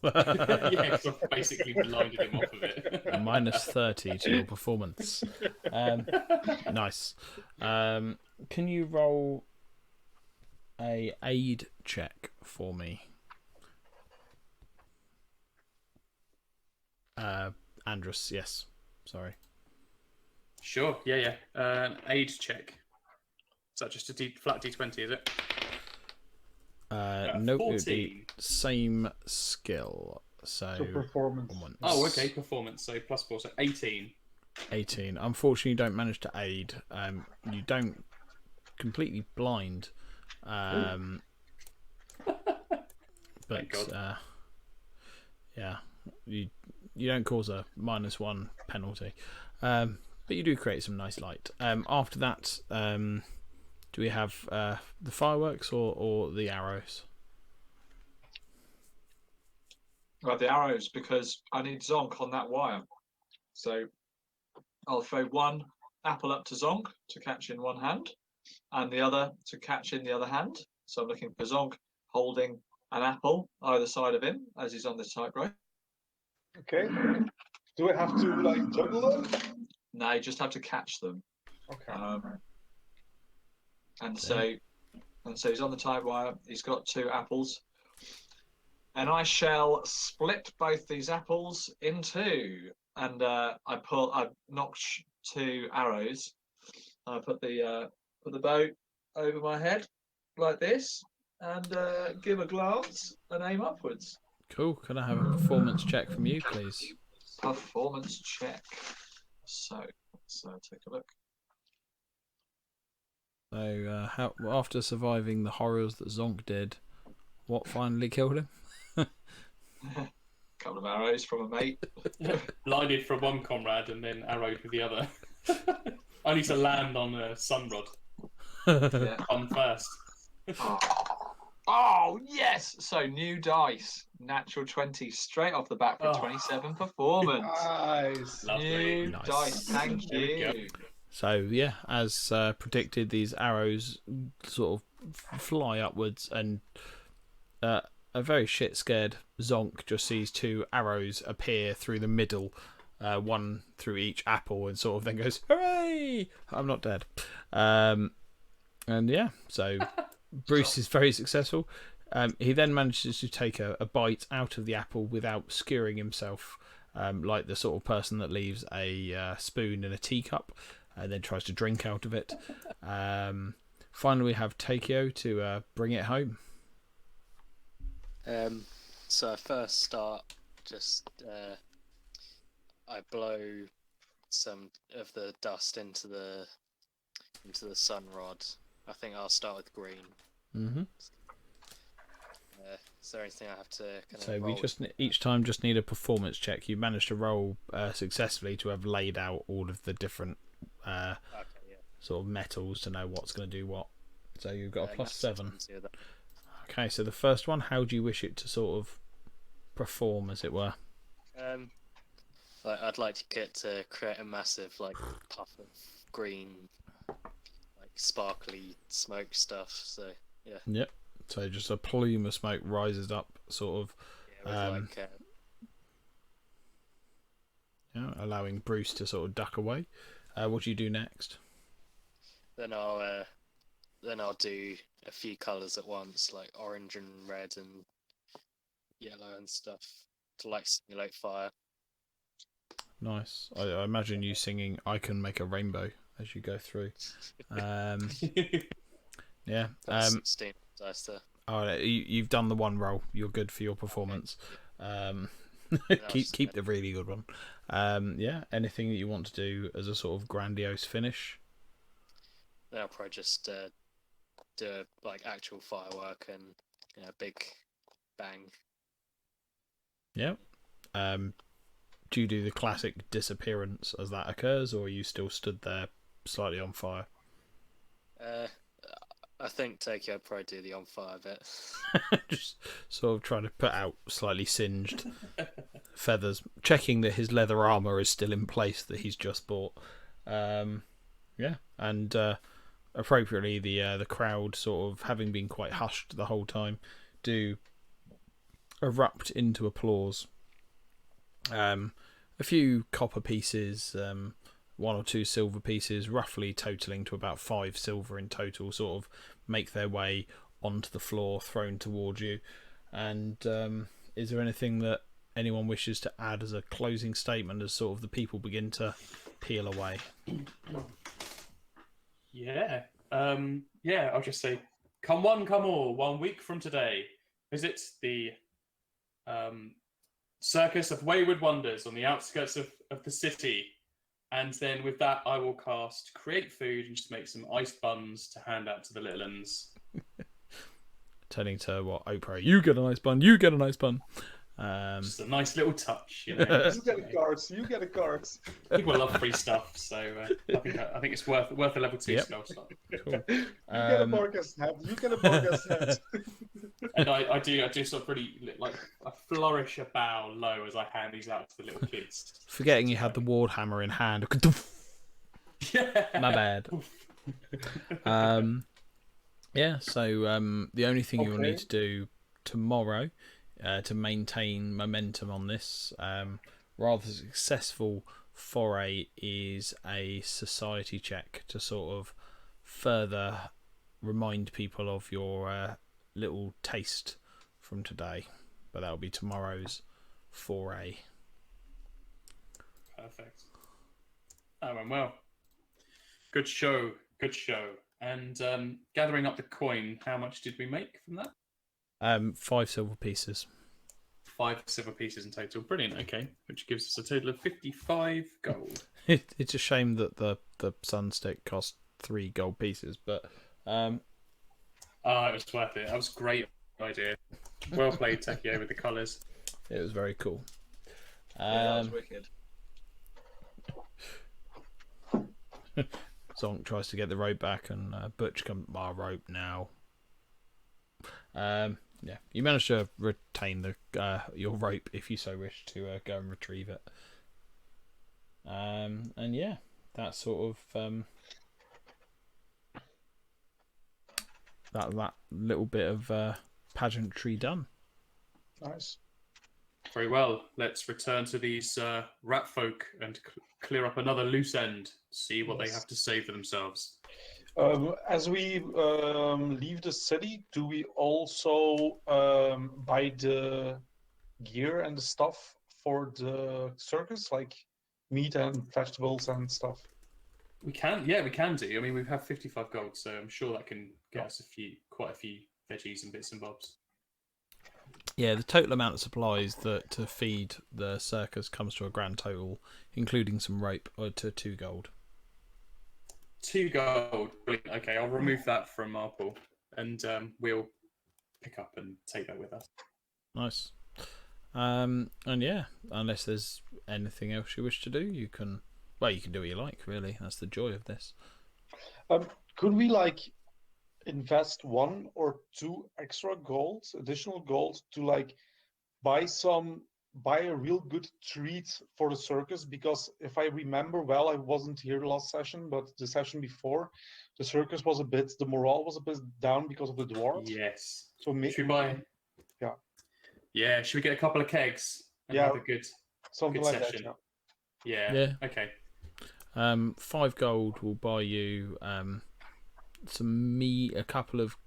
[SPEAKER 4] Yeah, because I've basically blinded him off of it.
[SPEAKER 1] Minus 30 to your performance. Nice. Can you roll a aid check for me? Andrus, yes. Sorry.
[SPEAKER 4] Sure, yeah. Aid check. Is that just a flat D20, is it?
[SPEAKER 1] No, it would
[SPEAKER 4] 14.
[SPEAKER 1] be same skill. So
[SPEAKER 2] performance.
[SPEAKER 4] Oh, okay, performance. So plus 4, so 18.
[SPEAKER 1] 18. Unfortunately, you don't manage to aid. You don't completely blind. But yeah, you don't cause a -1 penalty. But you do create some nice light. After that, do we have the fireworks or the arrows?
[SPEAKER 6] Well, the arrows, because I need Zonk on that wire. So I'll throw one apple up to Zonk to catch in one hand, and the other to catch in the other hand. So I'm looking for Zonk holding an apple either side of him as he's on the tightrope.
[SPEAKER 2] Okay. Do I have to like juggle them?
[SPEAKER 6] No, you just have to catch them.
[SPEAKER 2] Okay.
[SPEAKER 6] And so he's on the tight wire. He's got 2 apples. And I shall split both these apples in 2. And I knocked 2 arrows. I put the bow over my head like this, and give a glance and aim upwards.
[SPEAKER 1] Cool. Can I have a performance check from you, please?
[SPEAKER 6] Performance check. So let's take a look.
[SPEAKER 1] So, after surviving the horrors that Zonk did, what finally killed him?
[SPEAKER 6] Couple of arrows from a mate.
[SPEAKER 4] Blinded from one comrade and then arrowed with the other. Only to land on a sunrod.
[SPEAKER 6] Yeah.
[SPEAKER 4] On first.
[SPEAKER 6] Oh, yes! So new dice. Natural 20 straight off the bat for 27 performance.
[SPEAKER 2] Nice.
[SPEAKER 6] New
[SPEAKER 1] Nice.
[SPEAKER 6] dice. Thank
[SPEAKER 4] There we go.
[SPEAKER 6] you.
[SPEAKER 1] So yeah, as predicted, these arrows sort of fly upwards, and a very shit scared Zonk just sees 2 arrows appear through the middle, one through each apple, and sort of then goes, "Hooray! I'm not dead." And yeah, so Bruce is very successful. He then manages to take a bite out of the apple without skewering himself, like the sort of person that leaves a spoon in a teacup and then tries to drink out of it. Finally, we have Taskael to bring it home.
[SPEAKER 3] So I first start just I blow some of the dust into the sun rod. I think I'll start with green.
[SPEAKER 1] Mm-hmm.
[SPEAKER 3] Is there anything I have to kind of
[SPEAKER 1] So we
[SPEAKER 3] roll
[SPEAKER 1] just
[SPEAKER 3] with?
[SPEAKER 1] each time just need a performance check. You managed to roll successfully to have laid out all of the different
[SPEAKER 3] Okay, yeah.
[SPEAKER 1] sort of metals to know what's going to do what. So you've got a plus
[SPEAKER 3] Nice.
[SPEAKER 1] 7.
[SPEAKER 3] Let's do that.
[SPEAKER 1] Okay, so the first one, how do you wish it to sort of perform, as it were?
[SPEAKER 3] I'd like to get to create a massive puff of green, sparkly smoke stuff. So yeah.
[SPEAKER 1] Yep. So just a plume of smoke rises up, sort of,
[SPEAKER 3] Yeah, with
[SPEAKER 1] allowing Bruce to sort of duck away. What do you do next?
[SPEAKER 3] then I'll do a few colours at once, like orange and red and yellow and stuff, to simulate fire.
[SPEAKER 1] Nice. I imagine you singing "I Can Make a Rainbow" as you go through. Yeah.
[SPEAKER 3] That's 16 dice there.
[SPEAKER 1] Oh, you've done the one roll. You're good for your performance. Keep the really good one. Yeah. Anything that you want to do as a sort of grandiose finish?
[SPEAKER 3] Then I'll probably just do actual firework and big bang.
[SPEAKER 1] Yeah. Do you do the classic disappearance as that occurs, or are you still stood there slightly on fire?
[SPEAKER 3] I think Tokyo would probably do the on fire bit.
[SPEAKER 1] Just sort of trying to put out slightly singed feathers, checking that his leather armour is still in place that he's just bought. Yeah, and appropriately the crowd, sort of having been quite hushed the whole time, do erupt into applause. A few copper pieces, 1 or 2 silver pieces, roughly totaling to about 5 silver in total, sort of make their way onto the floor, thrown towards you. And is there anything that anyone wishes to add as a closing statement as sort of the people begin to peel away?
[SPEAKER 4] Yeah. I'll just say, come one, come all, 1 week from today, visit the Circus of Wayward Wonders on the outskirts of the city. And then with that, I will cast Create Food and just make some iced buns to hand out to the little uns.
[SPEAKER 1] Turning to what, Oprah? You get a nice bun. You get a nice bun.
[SPEAKER 4] Just a nice little touch,
[SPEAKER 2] You get a card. You get a card.
[SPEAKER 4] People love free stuff, so I think it's worth a level 2 spell slot.
[SPEAKER 1] Cool.
[SPEAKER 2] You get a Borgas hat. You get a Borgas hat.
[SPEAKER 4] And I do sort of really I flourish a bow low as I hand these out to the little kids.
[SPEAKER 1] Forgetting you had the ward hammer in hand.
[SPEAKER 4] Yeah.
[SPEAKER 1] My bad. Yeah, so the only thing you'll need
[SPEAKER 2] Okay.
[SPEAKER 1] to do tomorrow to maintain momentum on this rather successful foray is a society check to sort of further remind people of your little taste from today. But that'll be tomorrow's foray.
[SPEAKER 4] Perfect. That went well. Good show. Good show. And gathering up the coin, how much did we make from that?
[SPEAKER 1] 5 silver pieces.
[SPEAKER 4] 5 silver pieces in total. Brilliant. Okay, which gives us a total of 55 gold.
[SPEAKER 1] It's a shame that the sun stick cost 3 gold pieces, but
[SPEAKER 4] it was worth it. That was a great idea. Well played, Taskael, with the colours.
[SPEAKER 1] it was very cool.
[SPEAKER 6] Yeah, that was wicked.
[SPEAKER 1] Zonk tries to get the rope back, and Butch comes, my rope now. Yeah, you managed to retain the your rope if you so wish to go and retrieve it. And yeah, that's sort of that little bit of pageantry done.
[SPEAKER 2] Nice.
[SPEAKER 4] Very well. Let's return to these Ratfolk and clear up another loose end. See what they have to say for themselves.
[SPEAKER 2] As we leave the city, do we also buy the gear and the stuff for the circus, like meat and vegetables and stuff?
[SPEAKER 4] We can do. I mean, we have 55 gold, so I'm sure that can get us quite a few veggies and bits and bobs.
[SPEAKER 1] Yeah, the total amount of supplies that to feed the circus comes to a grand total, including some rope, to 2 gold.
[SPEAKER 4] 2 gold. Brilliant. Okay, I'll remove that from our pool, and we'll pick up and take that with us.
[SPEAKER 1] Nice. And yeah, unless there's anything else you wish to do, you can do what you like, really. That's the joy of this.
[SPEAKER 2] Could we invest 1 or 2 extra additional gold to buy a real good treat for the circus? Because if I remember well, I wasn't here the last session, but the session before, the circus was the morale was a bit down because of the dwarves.
[SPEAKER 4] Yes.
[SPEAKER 2] So
[SPEAKER 4] should we buy?
[SPEAKER 2] Yeah.
[SPEAKER 4] Yeah. Should we get a couple of kegs and have a good
[SPEAKER 2] something
[SPEAKER 4] good
[SPEAKER 2] like
[SPEAKER 4] session?
[SPEAKER 2] that?
[SPEAKER 4] Yeah. Okay.
[SPEAKER 1] 5 gold will buy you a couple of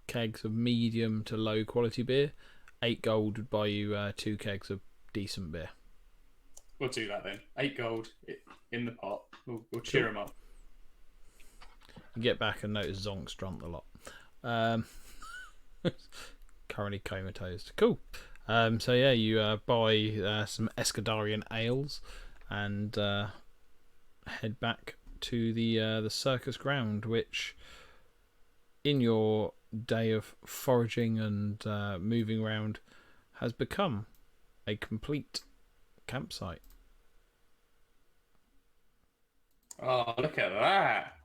[SPEAKER 1] kegs of medium to low quality beer. 8 gold would buy you 2 kegs of decent beer.
[SPEAKER 4] We'll do that then. 8 gold in the pot. We'll cheer them up.
[SPEAKER 1] You get back and notice Zonk's drunk a lot. Currently comatose. Cool. So yeah, you buy some Escadarian ales and head back to the circus ground, which in your day of foraging and moving around has become a complete campsite.
[SPEAKER 4] Oh, look at that!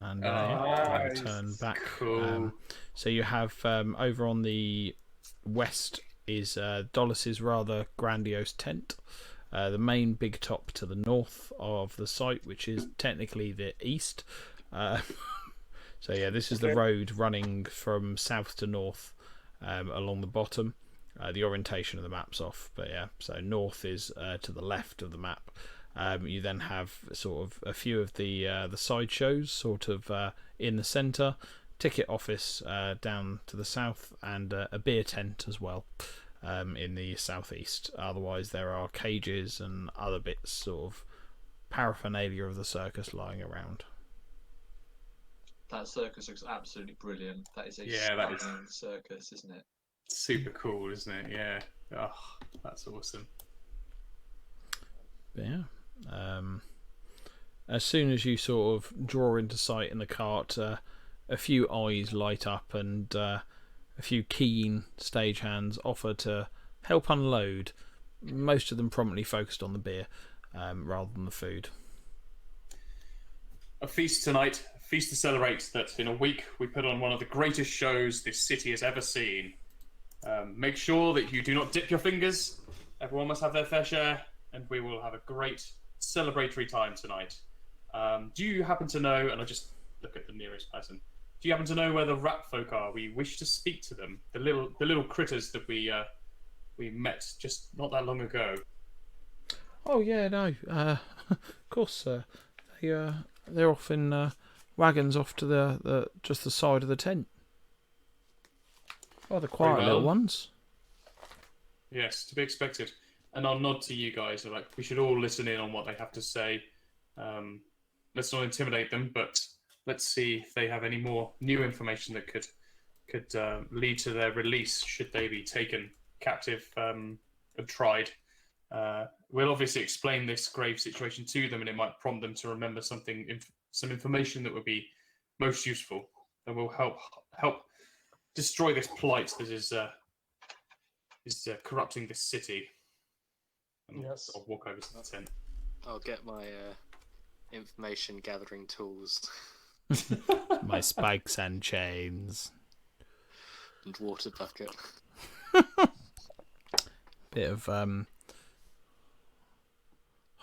[SPEAKER 1] And
[SPEAKER 2] nice.
[SPEAKER 1] return back.
[SPEAKER 4] Cool.
[SPEAKER 1] So you have over on the west is Dollus's rather grandiose tent. The main big top to the north of the site, which is technically the east. So yeah, this is the road running from south to north along the bottom. The orientation of the map's off, but yeah, so north is to the left of the map. You then have sort of a few of the side shows sort of in the centre, ticket office down to the south, and a beer tent as well in the southeast. Otherwise, there are cages and other bits, sort of paraphernalia of the circus lying around.
[SPEAKER 6] That circus looks absolutely brilliant. That is a stunning circus, isn't it?
[SPEAKER 4] Super cool, isn't it? Yeah. Oh, that's awesome.
[SPEAKER 1] But yeah. As soon as you sort of draw into sight in the cart, a few eyes light up and a few keen stagehands offer to help unload. Most of them promptly focused on the beer rather than the food.
[SPEAKER 4] A feast tonight. A feast to celebrate that in a week we put on one of the greatest shows this city has ever seen. Make sure that you do not dip your fingers. Everyone must have their fair share, and we will have a great celebratory time tonight. Do you happen to know, and I'll just look at the nearest person, Do you happen to know where the Ratfolk are? We wish to speak to them. The little critters that we met just not that long ago.
[SPEAKER 1] Oh yeah, no. Of course, they're off in wagons off to the just the side of the tent. Oh, the quiet
[SPEAKER 4] Very
[SPEAKER 1] little
[SPEAKER 4] well.
[SPEAKER 1] ones.
[SPEAKER 4] Yes, to be expected. And I'll nod to you guys. Like, we should all listen in on what they have to say. Let's not intimidate them, but let's see if they have any more new information that could lead to their release should they be taken captive and tried. We'll obviously explain this grave situation to them, and it might prompt them to remember some information that would be most useful and will help destroy this plight that is corrupting this city. And
[SPEAKER 2] Yes.
[SPEAKER 4] I'll walk over to the tent.
[SPEAKER 3] I'll get my information gathering tools
[SPEAKER 1] My spikes and chains.
[SPEAKER 3] and water bucket.
[SPEAKER 1] Bit of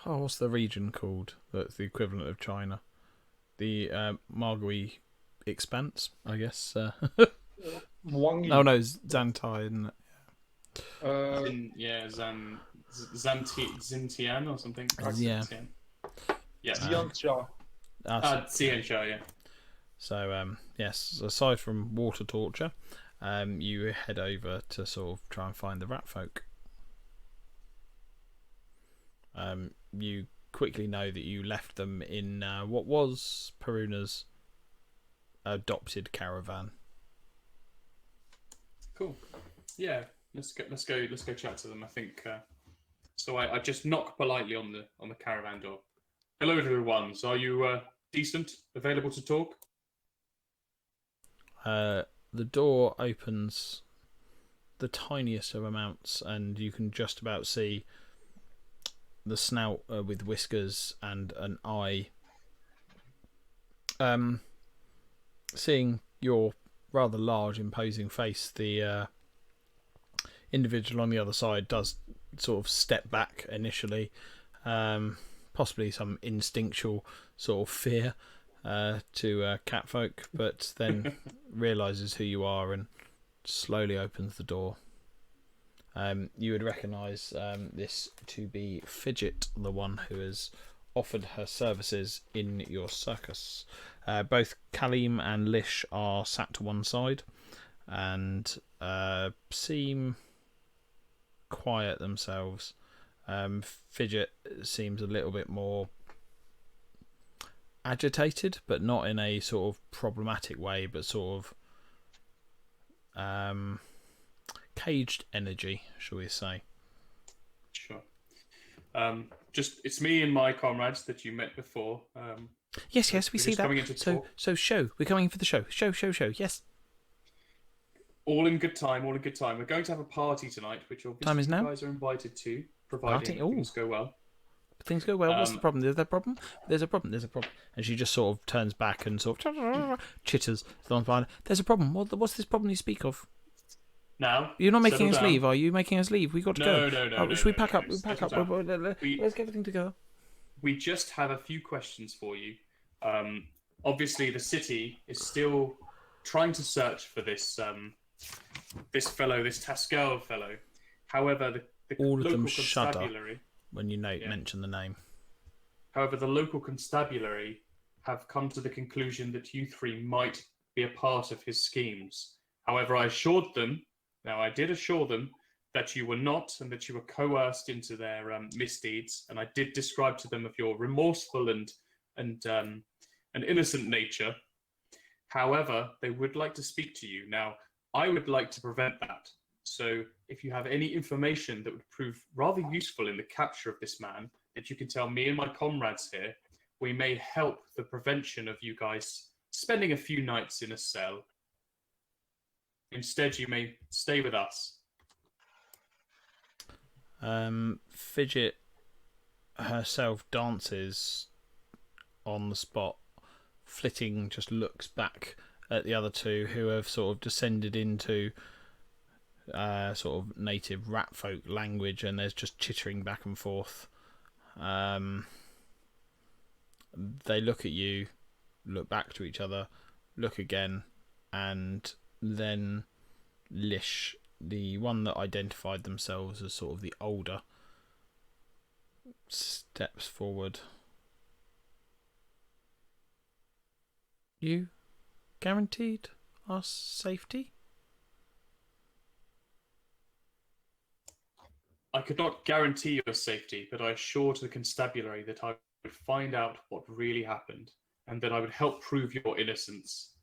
[SPEAKER 1] what's the region called? That's the equivalent of China. The Margui Expanse, I guess.
[SPEAKER 2] Wangi.
[SPEAKER 1] Oh no, Zantai, isn't it?
[SPEAKER 4] Xintian or something.
[SPEAKER 1] Yeah.
[SPEAKER 4] Yeah.
[SPEAKER 2] Xianxia.
[SPEAKER 4] Xianxia, yeah.
[SPEAKER 1] So yes, aside from water torture, you head over to sort of try and find the Ratfolk. You quickly know that you left them in what was Peruna's adopted caravan.
[SPEAKER 4] Cool. Yeah, let's go chat to them. I think so. I just knock politely on the caravan door. Hello, everyone. So are you decent? Available to talk?
[SPEAKER 1] The door opens the tiniest of amounts, and you can just about see the snout with whiskers and an eye. Seeing your rather large, imposing face, the individual on the other side does sort of step back initially, possibly some instinctual sort of fear to catfolk, but then realises who you are and slowly opens the door. You would recognise this to be Fidget, the one who has offered her services in your circus. Both Kalim and Lish are sat to one side and seem quiet themselves. Fidget seems a little bit more agitated, but not in a sort of problematic way, but sort of caged energy, shall we say.
[SPEAKER 4] Sure. Just it's me and my comrades that you met before.
[SPEAKER 1] Yes, we see that. So show. We're coming for the show. Show. Yes.
[SPEAKER 4] All in good time. We're going to have a party tonight, which obviously
[SPEAKER 1] Time is now.
[SPEAKER 4] you guys are invited to, providing things go well.
[SPEAKER 1] Things go well. What's the problem? Is there a problem? There's a problem. And she just sort of turns back and sort of chitters. There's a problem. What's this problem you speak of?
[SPEAKER 4] Now,
[SPEAKER 1] you're not making us leave, are you? Making us leave? We got to go.
[SPEAKER 4] No.
[SPEAKER 1] Should we pack up? We pack up. Let's get everything together.
[SPEAKER 4] We just have a few questions for you. Obviously, the city is still trying to search for this Taskael fellow. However, the
[SPEAKER 1] all of
[SPEAKER 4] local
[SPEAKER 1] them shudder
[SPEAKER 4] constabulary,
[SPEAKER 1] when you mention the name.
[SPEAKER 4] However, the local constabulary have come to the conclusion that you three might be a part of his schemes. However, I did assure them that you were not, and that you were coerced into their misdeeds. And I did describe to them of your remorseful and innocent nature. However, they would like to speak to you. Now, I would like to prevent that. So if you have any information that would prove rather useful in the capture of this man, that you can tell me and my comrades here, we may help the prevention of you guys spending a few nights in a cell. Instead, you may stay with us.
[SPEAKER 1] Fidget herself dances on the spot. Flitting just looks back at the other two, who have sort of descended into sort of native Ratfolk language, and there's just chittering back and forth. They look at you, look back to each other, look again, and then Lish, the one that identified themselves as sort of the older, steps forward. You guaranteed us safety?
[SPEAKER 4] I could not guarantee your safety, but I assured the constabulary that I would find out what really happened, and that I would help prove your innocence.